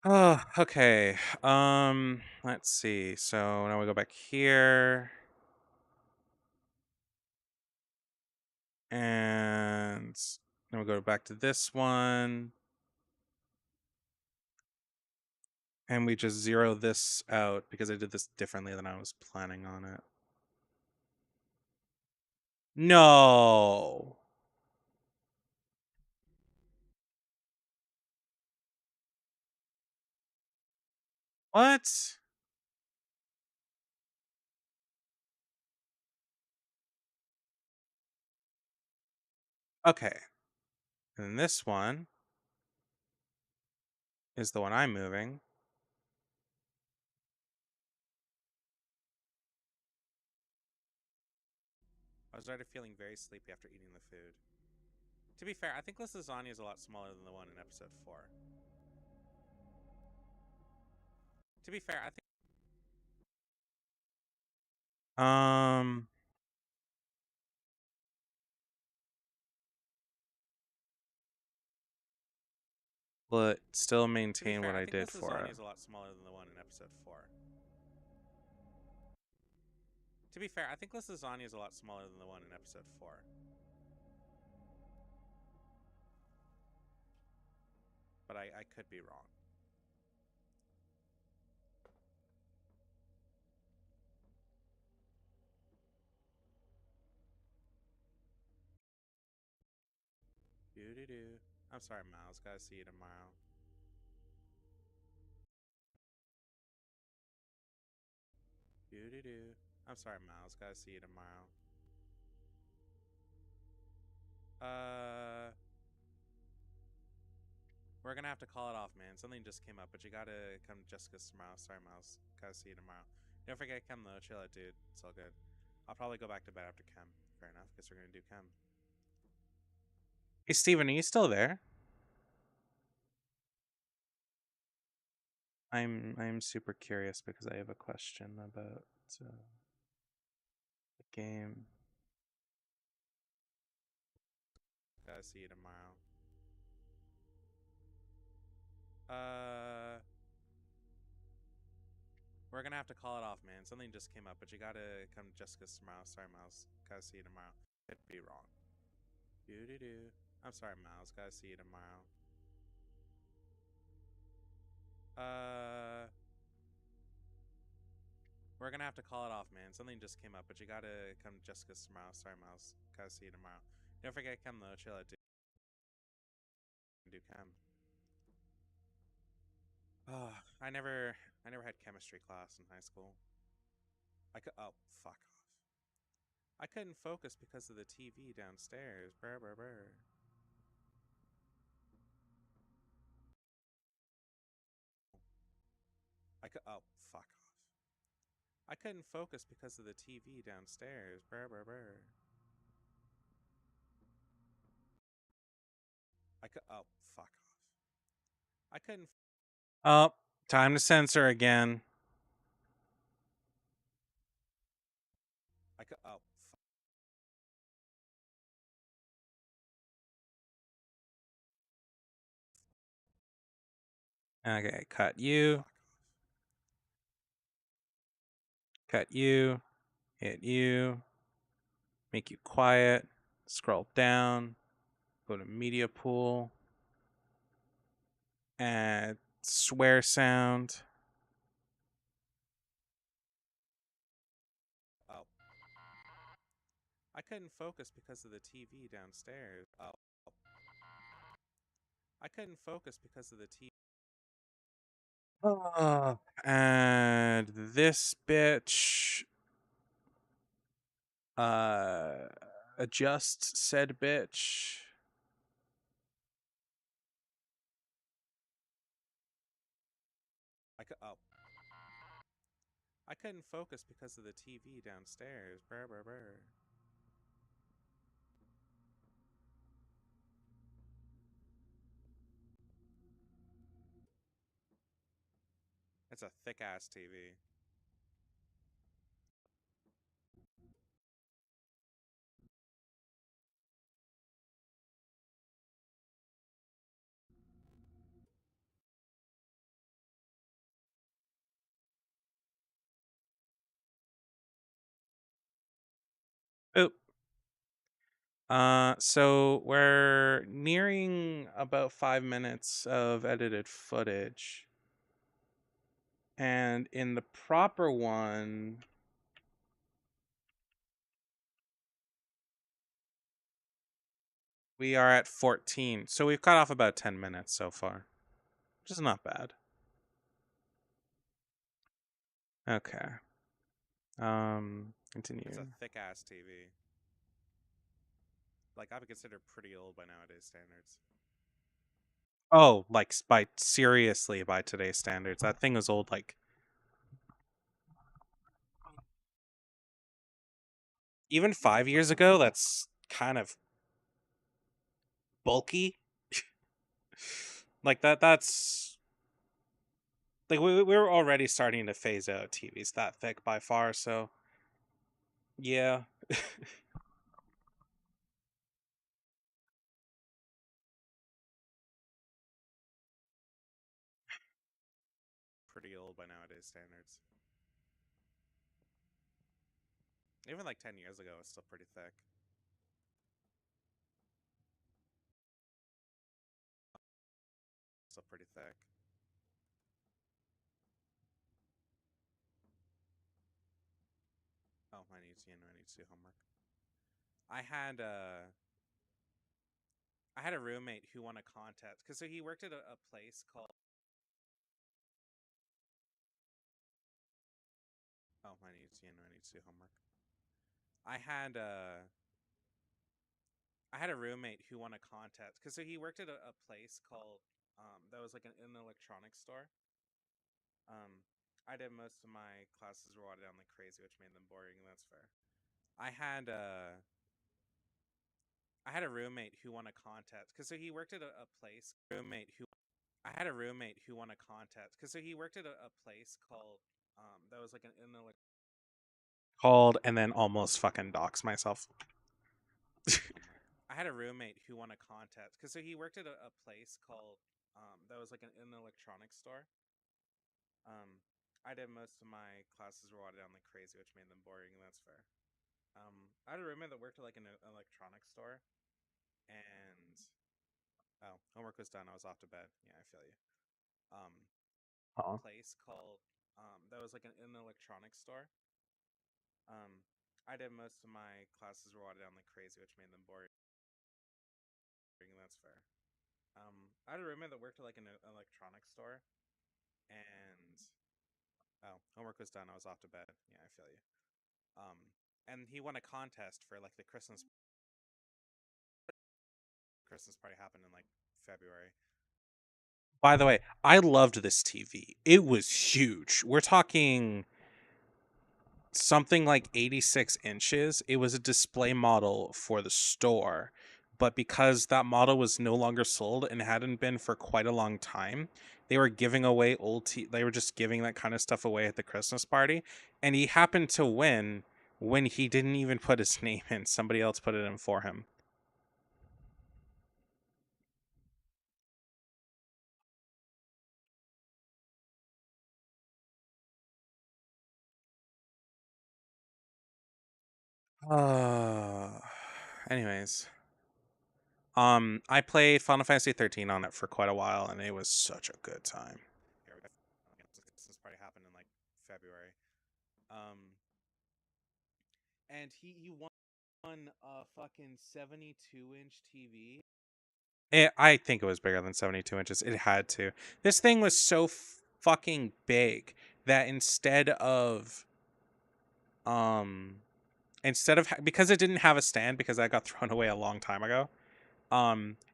Oh, okay. Let's see. So now we go back here. And then we go back to this one. And we just zero this out because I did this differently than I was planning on it. No. What? Okay. And then this one is the one I'm moving. I was already feeling very sleepy after eating the food. To be fair, I think this lasagna is a lot smaller than the one in episode 4. To be fair, I think but still to be maintain fair, what I I think did this for lasagna it. is a lot smaller than the one in episode 4. To be fair, I think this lasagna is a lot smaller than the one in episode 4. But I could be wrong. Doo doo doo. I'm sorry, Miles. Gotta see you tomorrow. Doo doo doo. I'm sorry, Miles. Gotta see you tomorrow. Uh, we're gonna have to call it off, man. Something just came up, but you gotta come to Jessica's tomorrow. Sorry, Miles. Gotta see you tomorrow. Don't forget Chem though. Chill out, dude. It's all good. I'll probably go back to bed after Chem. Fair enough. Guess we're gonna do Chem. Hey, Steven, are you still there? I'm super curious because I have a question about the game. Gotta see you tomorrow. Uh, we're gonna have to call it off, man. Something just came up, but you gotta come to Jessica's tomorrow. Sorry, Miles. Gotta see you tomorrow. Could be wrong. Doo doo doo. I'm sorry, Miles. Gotta see you tomorrow. Uh, we're gonna have to call it off, man. Something just came up, but you gotta come to Jessica's tomorrow. Sorry, Miles. Gotta see you tomorrow. Don't forget Chem though. Chill out, dude. Do Chem. Oh, I never had chemistry class in high school. Oh, fuck off. I couldn't focus because of the TV downstairs. Brr, brr, brr. Oh, fuck off. I couldn't focus because of the TV downstairs. Brr, brr, brr. Oh, fuck off. I couldn't. Oh, time to censor again. Oh, Okay, cut you. fuck off. Cut you. Hit you. Make you quiet. Scroll down. Go to media pool. Add swear sound. Oh. I couldn't focus because of the TV downstairs. Oh. I couldn't focus because of the TV. And this bitch. Adjust said bitch. Oh. I couldn't focus because of the TV downstairs. Brr, brr, brr. It's a thick ass TV. Oop. So we're nearing about 5 minutes of edited footage. And in the proper one, we are at 14. So we've cut off about 10 minutes so far, which is not bad. Okay. Continue. It's a thick ass TV. Like, I would consider pretty old by nowadays standards. Oh, like by seriously by today's standards. That thing was old like even 5 years ago, that's kind of bulky. Like that's like we were already starting to phase out TVs that thick by far, so yeah. Pretty old by nowadays standards. Even like 10 years ago, it's still pretty thick. Still pretty thick. Oh, I need to do homework. I I had a roommate who won a contest because so he worked at a place called. Oh, I need to do homework. I had uh I had a roommate who won a contest because so he worked at a place called that was like an electronics store. Um, I did most of my classes were watered down like crazy, which made them boring, and that's fair. I had uh I had a roommate who won a contest because so he worked at a place roommate who I had a roommate who won a contest because so he worked at a place called that was like an Called and then almost fucking dox myself. I had a roommate who won a contest because so he worked at a place called that was like an electronics store. Um, I did most of my classes were watered down like crazy, which made them boring, and that's fair. I had a roommate that worked at like an electronics store, and oh, homework was done. I was off to bed. Yeah, I feel you. Um, Huh. place called that was like an electronics store. Um, I did most of my classes were watered down like crazy, which made them boring, and that's fair. I had a roommate that worked at like an electronics store, and oh, homework was done. I was off to bed. Yeah, I feel you. Um, and he won a contest for like the Christmas party happened in like February. By the way, I loved this TV. It was huge. We're talking something like 86 inches. It was a display model for the store. But because that model was no longer sold and hadn't been for quite a long time, they were giving away they were just giving that kind of stuff away at the Christmas party. And he happened to win when he didn't even put his name in. Somebody else put it in for him. Uh, anyways, I played Final Fantasy 13 on it for quite a while, and it was such a good time. Here we go. Christmas party happened in like February. Um, and he won a fucking 72-inch TV. I think it was bigger than 72 inches. It had to. This thing was so fucking big that um because it didn't have a stand because that got thrown away a long time ago.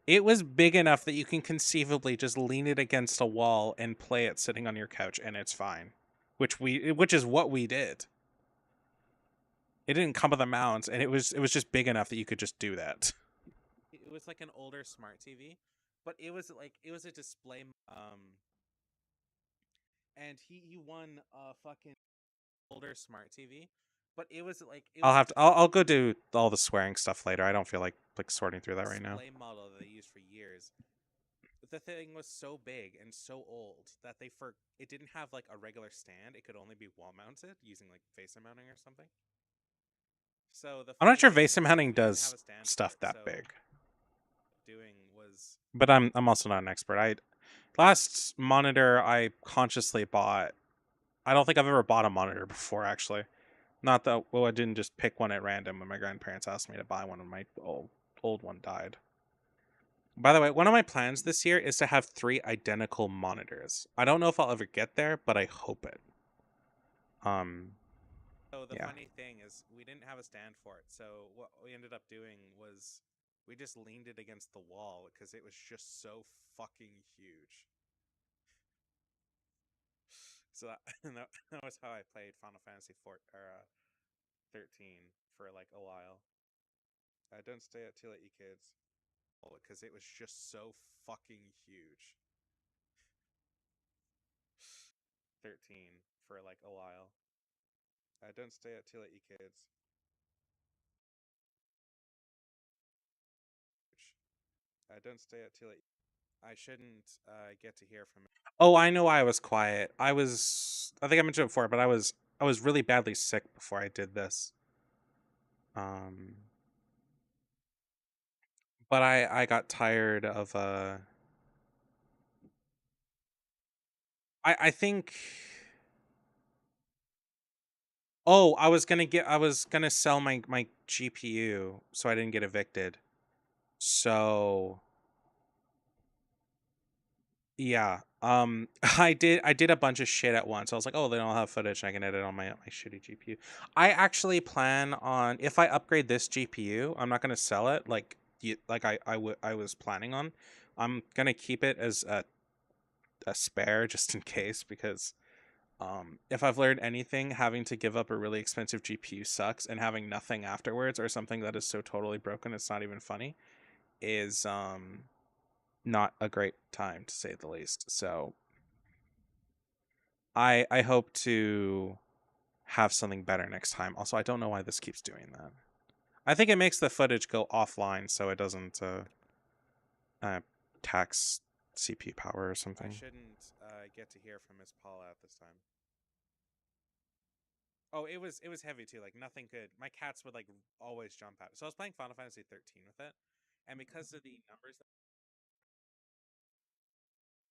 It was big enough that you can conceivably just lean it against a wall and play it sitting on your couch and it's fine. Which is what we did. It didn't come with a mount and it was just big enough that you could just do that. It was like an older smart TV, but it was a display. And he won a fucking older smart TV, but it was a I'll go do all the swearing stuff later. I don't feel like sorting through that right now. display model that they used for years. The thing was so big and so old that it didn't have like a regular stand. It could only be wall mounted using like face mounting or something. So the I'm not funny sure thing Vasum is hunting we didn't have does a stand for stuff it. that So big. doing was But I'm also not an expert. I last monitor I consciously bought. I don't think I've ever bought a monitor before actually. Not that well, I didn't just pick one at random when my grandparents asked me to buy one when my old one died. By the way, one of my plans this year is to have 3 identical monitors. I don't know if I'll ever get there, but I hope it. Um, so the yeah. funny thing is we didn't have a stand for it. So what we ended up doing was we just leaned it against the wall because it was just so fucking huge. So that was how I played Final Fantasy 4 or 13 for like a while. Don't stay up too late, you kids. Because it was just so fucking huge. 13 for like a while. Don't stay up too late, you kids. Don't stay up too late. I shouldn't get to hear from. Oh, I know why I was quiet. I think I mentioned it before, but I was really badly sick before I did this. Um, but I got tired of I think oh, I was gonna sell my GPU so I didn't get evicted. So Yeah. I did a bunch of shit at once. I was like, oh, then I'll have footage I can edit on my shitty GPU. I actually plan on, if I upgrade this GPU, I'm not gonna sell it like I was planning on. I'm gonna keep it as a spare just in case, because if I've learned anything, having to give up a really expensive GPU sucks, and having nothing afterwards, or something that is so totally broken it's not even funny, is not a great time, to say the least. So I hope to have something better next time. Also, I don't know why this keeps doing that. I think it makes the footage go offline so it doesn't uh, tax CPU power or I something. shouldn't get to hear from Miss Paula at this time. Oh, it was heavy too. Like nothing could. My cats would like always jump out. So I was playing Final Fantasy 13 with it, and because of the numbers.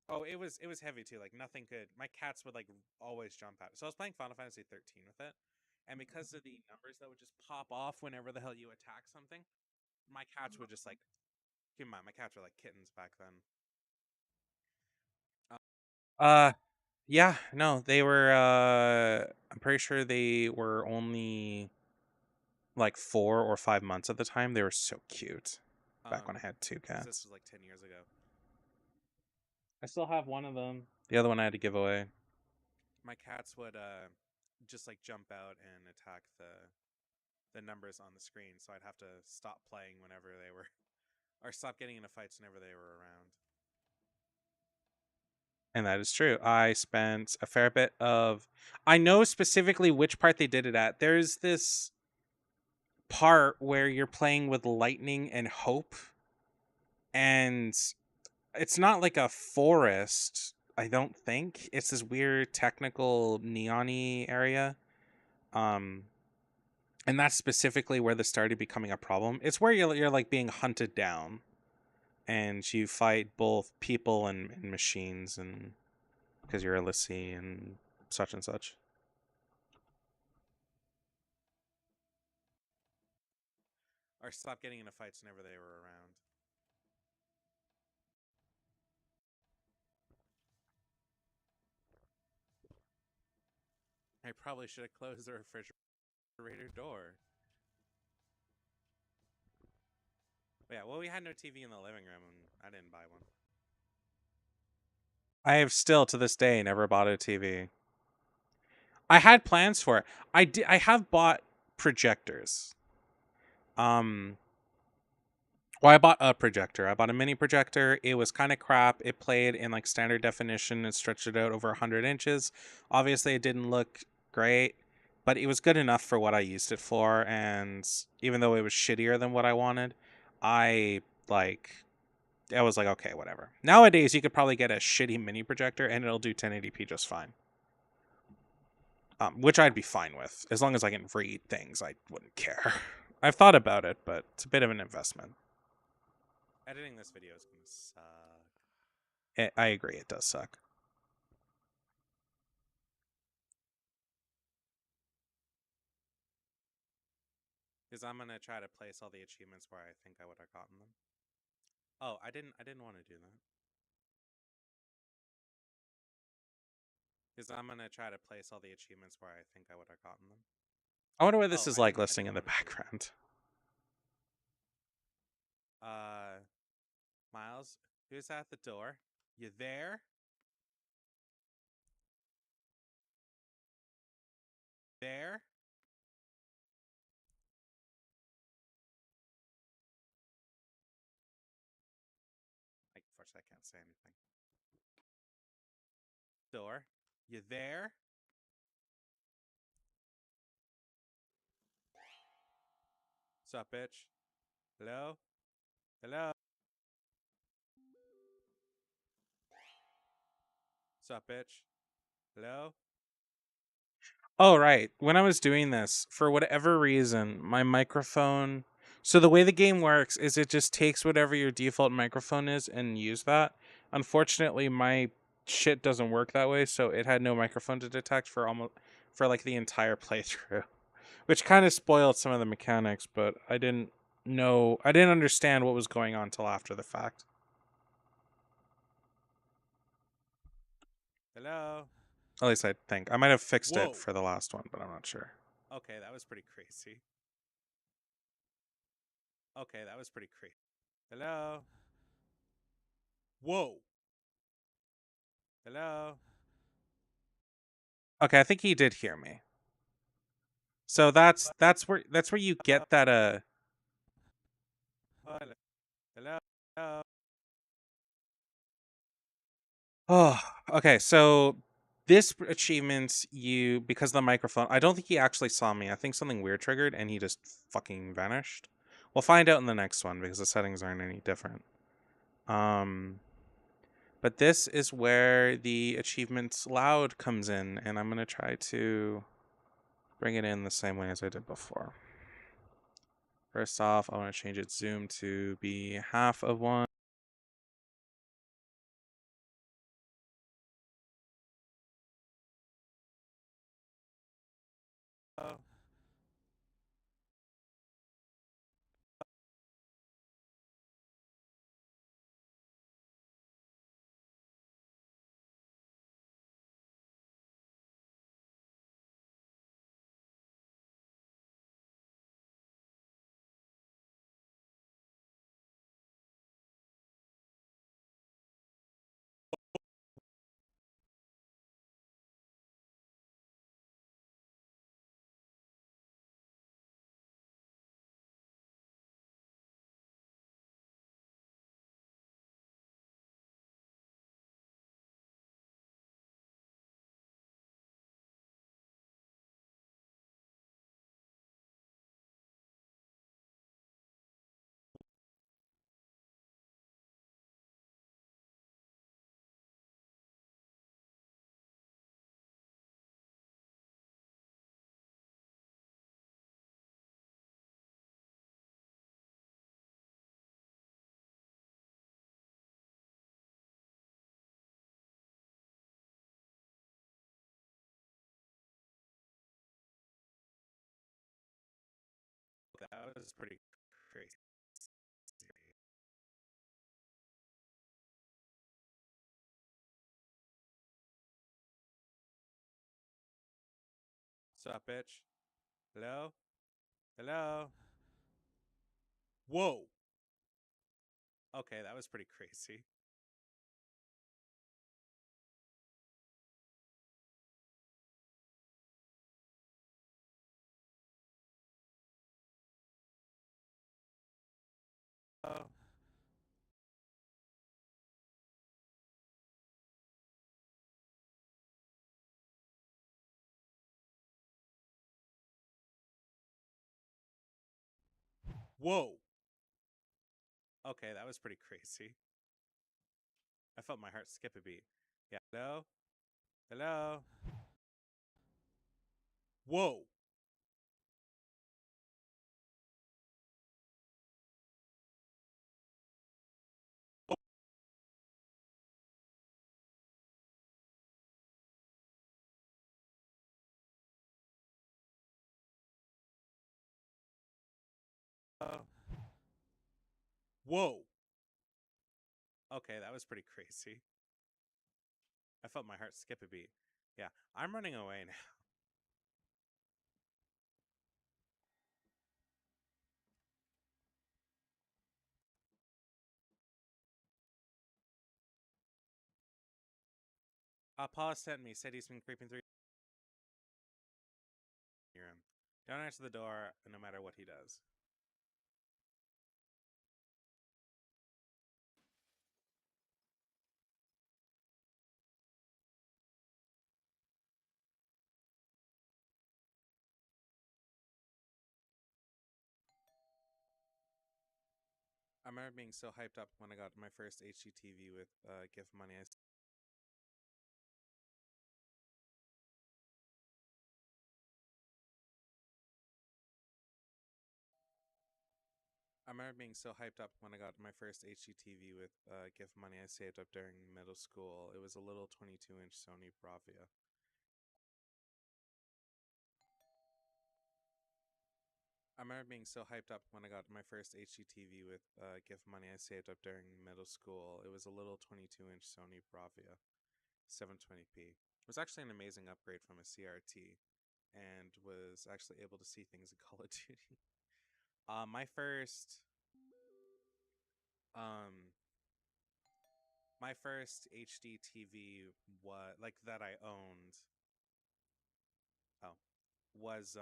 Oh, it was heavy too. Like nothing could. My cats would like always jump out. So I was playing Final Fantasy 13 with it, and because of the numbers that would just pop off whenever the hell you attack something, my cats would just like. Keep in mind, my cats were like kittens back then. Uh, Uh yeah, no, they were I'm pretty sure they were only like 4 or 5 months at the time. They were so cute. Back when I had two because this cats. was like 10 years ago. I still have one of them. The other one I had to give away. My cats would just like jump out and attack the numbers on the screen, so I'd have to stop playing whenever they were, or stop getting into fights whenever they were around. And that is true. I spent a fair bit of. I know specifically which part they did it at. There's this part where you're playing with lightning and hope, and it's not like a forest. I don't think it's this weird technical neon-y area. Um, and that's specifically where this started becoming a problem. It's where you're like being hunted down, and you fight both people and machines, and because you're Illicity and such and such. Or stop getting into fights whenever they were around. I probably should have closed the refrigerator door. But yeah, well, we had no TV in the living room, and I didn't buy one. I have still to this day never bought a TV. I had plans for it. I have bought projectors. Um well, I bought a projector. I bought a mini projector. It was kind of crap. It played in like standard definition and stretched it out over 100 inches. Obviously, it didn't look great, but it was good enough for what I used it for. And even though it was shittier than what I wanted, I like I was like, okay, whatever. Nowadays, you could probably get a shitty mini projector and it'll do 1080p just fine. Which I'd be fine with. As long as I can read things, I wouldn't care. I've thought about it, but it's a bit of an investment. Editing this video is gonna suck. I agree, it does suck. Because I'm gonna try to place all the achievements where I think I would have gotten them. Oh, I didn't want to do that. Because I'm gonna try to place all the achievements where I think I would have gotten them. I wonder what this Oh, is I like didn't. I listening didn't in the want to do that. background. Uh, Miles, who's at the door? You there? There? Unfortunately, I can't say anything. Door? You there? Sup, bitch? Hello? Hello? Sup, bitch? Hello? Oh, right. When I was doing this, for whatever reason, my microphone. So the way the game works is it just takes whatever your default microphone is and use that. Unfortunately, my shit doesn't work that way, so it had no microphone to detect for like the entire playthrough, which kind of spoiled some of the mechanics. But I didn't understand what was going on till after the fact. Hello? At least I think. I might have fixed it Whoa. for the last one, but I'm not sure. Okay, that was pretty crazy. Okay, that was pretty crazy. Hello? Whoa. Hello? Okay, I think he did hear me. So that's where you get that Hello? Hello? Hello? Oh, okay. So this achievement, you because of the microphone, I don't think he actually saw me. I think something weird triggered and he just fucking vanished. We'll find out in the next one because the settings aren't any different. Um, but this is where the achievements loud comes in, and I'm gonna try to bring it in the same way as I did before. First off, I want to change its zoom to be half of one. That was pretty crazy. Sup, bitch? Hello? Hello? Whoa. Okay, that was pretty crazy. Oh. Whoa. Okay, that was pretty crazy. I felt my heart skip a beat. Yeah. Hello? Hello? Whoa. Oh. Whoa. Okay, that was pretty crazy. I felt my heart skip a beat. Yeah, I'm running away now. Paul sent me, said he's been creeping through your room. Don't answer the door no matter what he does. I remember being so hyped up when I got my first HGTV with gift money. I remember being so hyped up when I got my first HGTV with gift money I saved up during middle school. It was a little 22-inch Sony Bravia. I remember being so hyped up when I got my first HGTV with gift money I saved up during middle school. It was a little 22-inch Sony Bravia. 720p. It was actually an amazing upgrade from a CRT and was actually able to see things in Call of Duty. My first um my first HD TV was like that I owned. Oh, was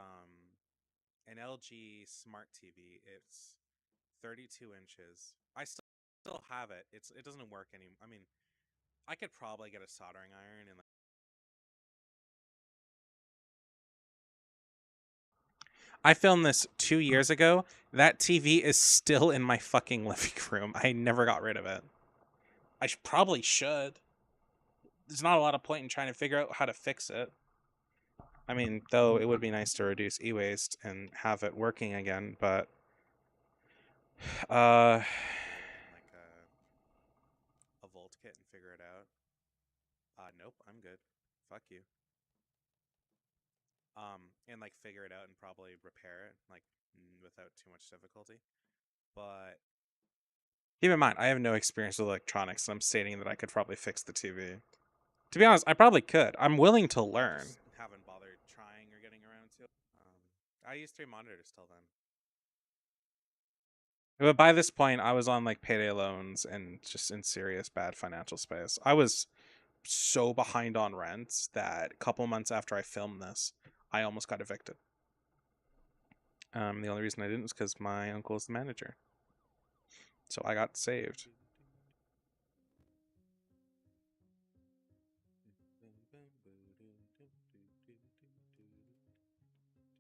an LG Smart TV. It's 32 inches. I still have it. It doesn't work anymore. I mean, I could probably get a soldering iron and I filmed this 2 years ago. That TV is still in my fucking living room. I never got rid of it. Probably should. There's not a lot of point in trying to figure out how to fix it. I mean, though it would be nice to reduce e-waste and have it working again, but like a volt kit and figure it out. Nope, I'm good. Fuck you. And like figure it out and probably repair it like without too much difficulty. But keep in mind, I have no experience with electronics, and I'm stating that I could probably fix the TV. To be honest, I probably could. I'm willing to learn. Just haven't bothered trying or getting around to it. I used 3 monitors till then. But by this point, I was on like payday loans and just in serious bad financial space. I was so behind on rent that a couple months after I filmed this, I almost got evicted. The only reason I didn't was because my uncle is the manager. So I got saved.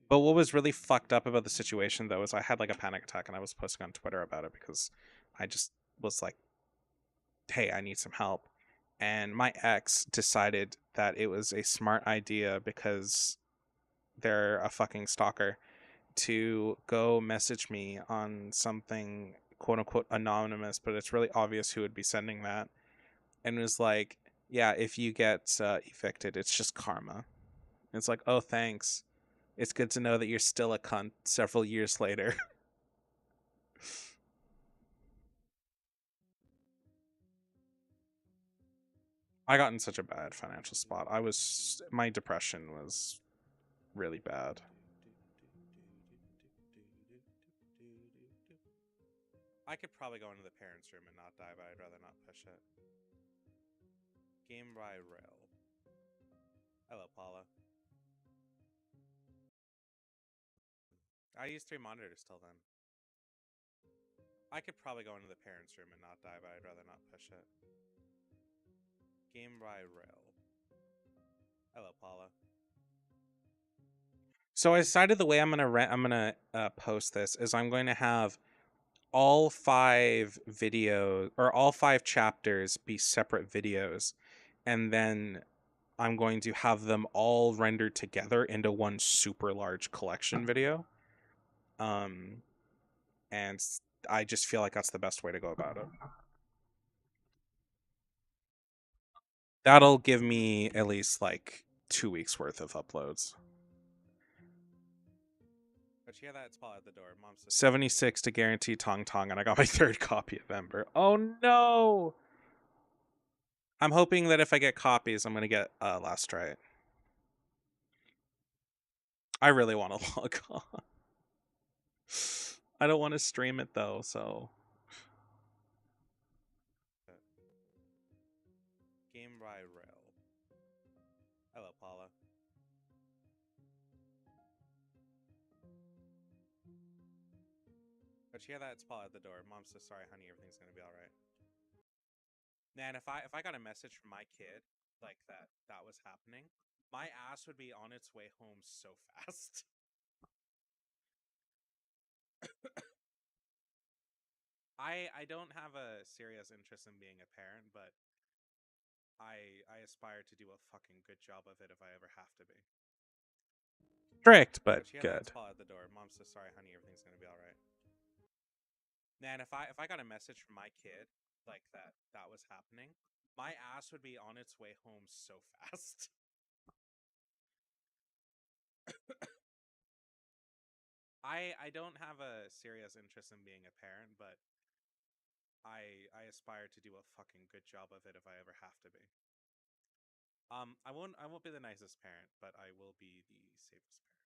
But what was really fucked up about the situation though is I had like a panic attack and I was posting on Twitter about it because I just was like, hey, I need some help. And my ex decided that it was a smart idea because they're a fucking stalker to go message me on something quote unquote anonymous, but it's really obvious who would be sending that. And was like, yeah, if you get evicted, it's just karma. It's like, oh, thanks. It's good to know that you're still a cunt several years later. I got in such a bad financial spot. My depression was really bad. I could probably go into the parents' room and not die, but I'd rather not push it. Game by rail. Hello, Paula. I used 3 monitors till then. I could probably go into the parents' room and not die, but I'd rather not push it. Game by rail. Hello, Paula. So I decided the way I'm gonna post this is I'm going to have all 5 videos or all 5 chapters be separate videos, and then I'm going to have them all rendered together into one super large collection video. Um, and I just feel like that's the best way to go about it. That'll give me at least like 2 weeks worth of uploads. But yeah, that's Paul at the door. Mom says 76 to guarantee Tong Tong, and I got my 3rd copy of Ember. Oh no! I'm hoping that if I get copies, I'm gonna get Last Right. I really want to log on. I don't want to stream it though, so. Game by rail. Hello, Paula. But yeah, that's Paul at the door. Mom says sorry, honey. Everything's gonna be all right. Man, if I got a message from my kid like that was happening, my ass would be on its way home so fast. I don't have a serious interest in being a parent, but I aspire to do a fucking good job of it if I ever have to be. Strict, but yeah, good. That's Paul at the door. Mom says sorry, honey. Everything's gonna be all right. Man, if I got a message from my kid like that was happening, my ass would be on its way home so fast. I don't have a serious interest in being a parent, but I aspire to do a fucking good job of it if I ever have to be. I won't be the nicest parent, but I will be the safest parent.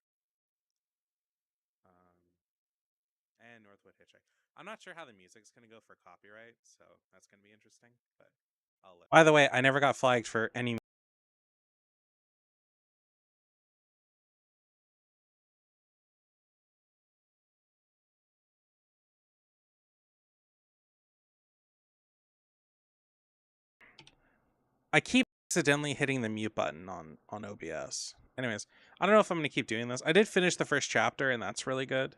And Northwood Hitchhike. I'm not sure how the music's gonna go for copyright, so that's gonna be interesting. But I'll let. By the way, I never got flagged for any. I keep accidentally hitting the mute button on OBS. Anyways, I don't know if I'm gonna keep doing this. I did finish the first chapter, and that's really good.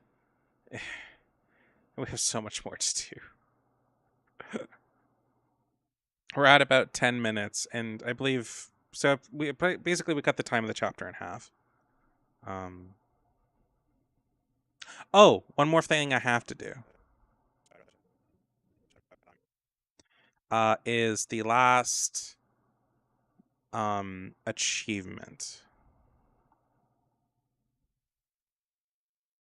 We have so much more to do. We're at about 10 minutes, and I believe so. We basically we cut the time of the chapter in half. Um. Oh, one more thing I have to do. Is the last achievement,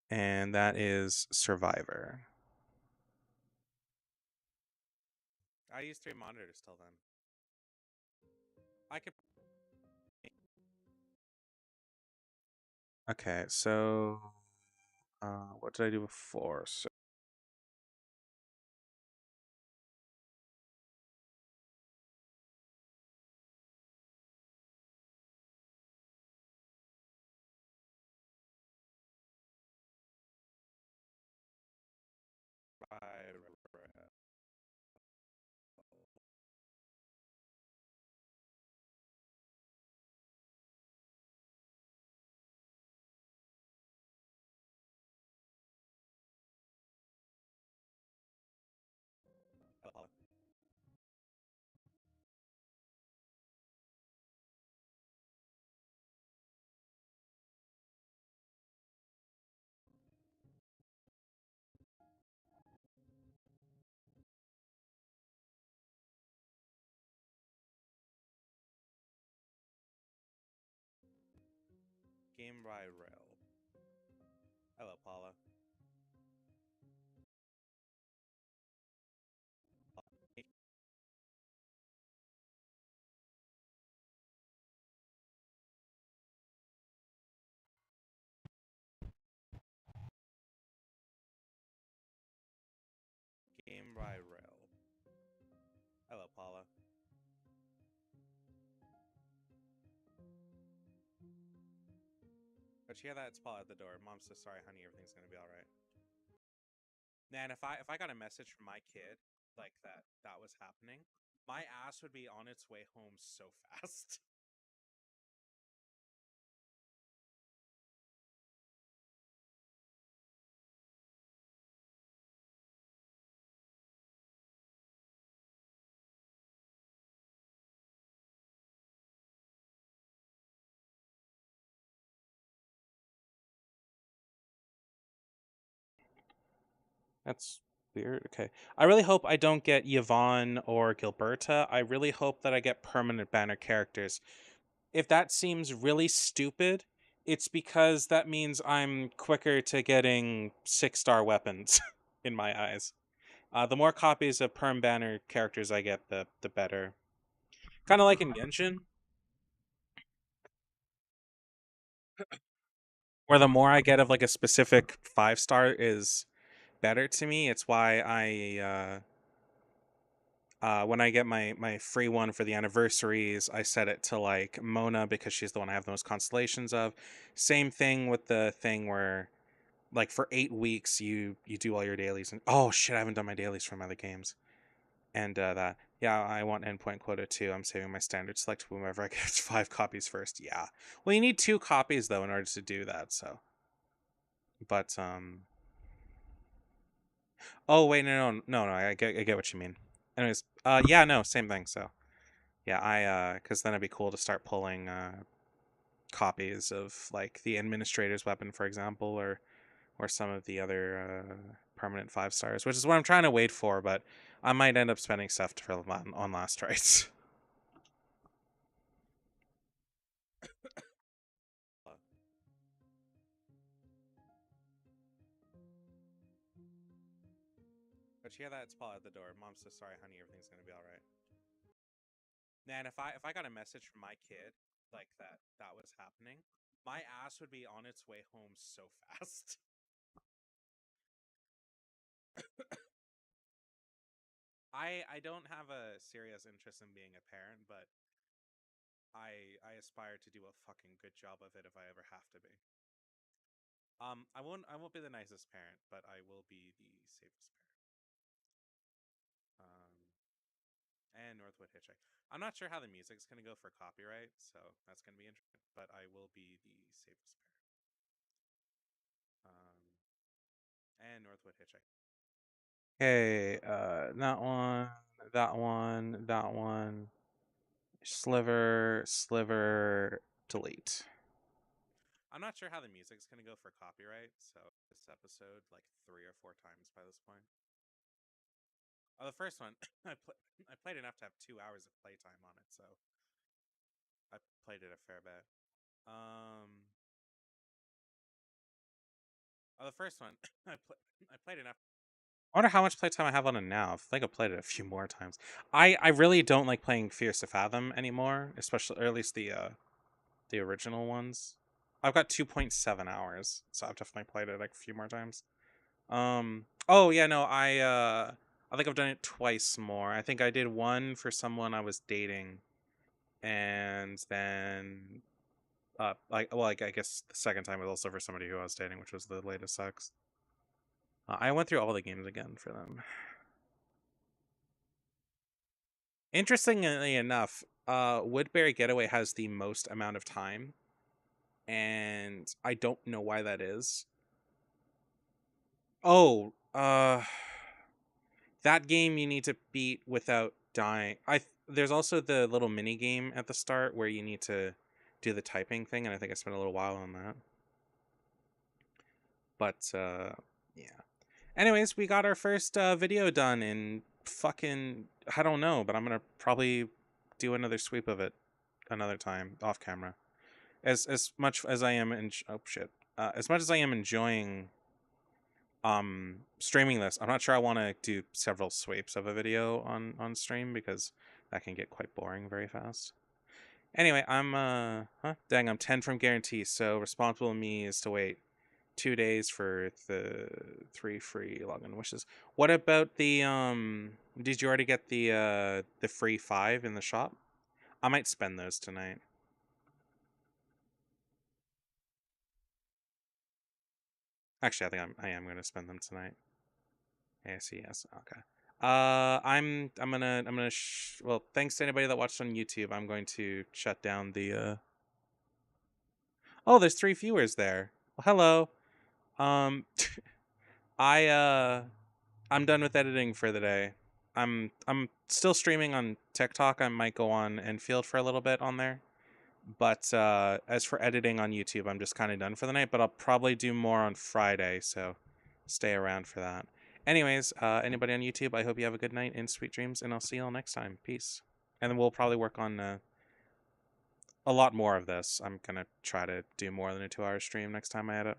and that is Survivor. I used 3 monitors till then. I could. Okay, so what did I do before? So Game by Rail. Hello, Paula. Game by Rail. Hello, Paula. But you hear that? It's Paula at the door. Mom's so sorry, honey. Everything's gonna be all right. Man, if I got a message from my kid like that was happening, my ass would be on its way home so fast. That's weird. Okay. I really hope I don't get Yvonne or Gilberta. I really hope that I get permanent banner characters. If that seems really stupid, it's because that means I'm quicker to getting 6-star weapons in my eyes. The more copies of perm banner characters I get, the better. Kind of like in Genshin, where the more I get of like a specific 5-star is better to me. It's why when I get my free one for the anniversaries, I set it to like Mona because she's the one I have the most constellations of. Same thing with the thing where like for 8 weeks you do all your dailies, and oh shit, I haven't done my dailies from other games. And that, yeah, I want endpoint quota too. I'm saving my standard select whomever I get 5 copies first. Yeah, well, you need 2 copies though in order to do that. So, but oh wait, no, I get what you mean. Anyways, yeah, no, same thing. So yeah, because then it'd be cool to start pulling copies of like the administrator's weapon, for example, or some of the other permanent 5-stars, which is what I'm trying to wait for. But I might end up spending stuff for on last rites. But you hear that? It's Paul at the door. Mom's so sorry, honey. Everything's gonna be all right. Man, if I got a message from my kid like that was happening, my ass would be on its way home so fast. I don't have a serious interest in being a parent, but I aspire to do a fucking good job of it if I ever have to be. I won't be the nicest parent, but I will be the safest parent. Um, and Northwood Hitchhike. I'm not sure how the music's gonna go for copyright, so that's gonna be interesting. But I will be the safest parent. And Northwood Hitchhike. Okay, that one, that one, that one. Sliver, sliver, delete. I'm not sure how the music's gonna go for copyright, so this episode like 3 or 4 times by this point. Oh, the first one I played enough to have 2 hours of playtime on it, so I played it a fair bit. Oh, the first one I played enough. I wonder how much playtime I have on it now. I think I played it a few more times. I really don't like playing Fierce to Fathom anymore, especially, or at least the original ones. I've got 2.7 hours, so I've definitely played it like a few more times. Oh yeah, no, I think I've done it twice more. I think I did one for someone I was dating, and then like I guess the second time was also for somebody who I was dating, which was the latest sex. I went through all the games again for them. Interestingly enough, Woodbury Getaway has the most amount of time, and I don't know why that is. Oh, that game you need to beat without dying. There's also the little mini game at the start where you need to do the typing thing, and I think I spent a little while on that. But yeah. Anyways, we got our first video done in fucking, I don't know, but I'm gonna probably do another sweep of it another time off camera. As much as I am oh shit. As much as I am enjoying streaming this, I'm not sure I want to do several sweeps of a video on stream because that can get quite boring very fast. Anyway, dang, I'm 10 from guarantee, so responsible me is to wait 2 days for the 3 free login wishes. What about the did you already get the free 5 in the shop? I might spend those tonight. Actually, I think I am going to spend them tonight. Yes. Okay. I'm gonna well, thanks to anybody that watched on YouTube. I'm going to shut down the Oh, there's 3 viewers there. Well, hello. Um I I'm done with editing for the day. I'm still streaming on TikTok. I might go on Enfield for a little bit on there. But as for editing on YouTube, I'm just kind of done for the night, but I'll probably do more on Friday, so stay around for that. Anyways, anybody on YouTube, I hope you have a good night and sweet dreams, and I'll see you all next time. Peace. And then we'll probably work on a lot more of this. I'm going to try to do more than a 2-hour stream next time I edit.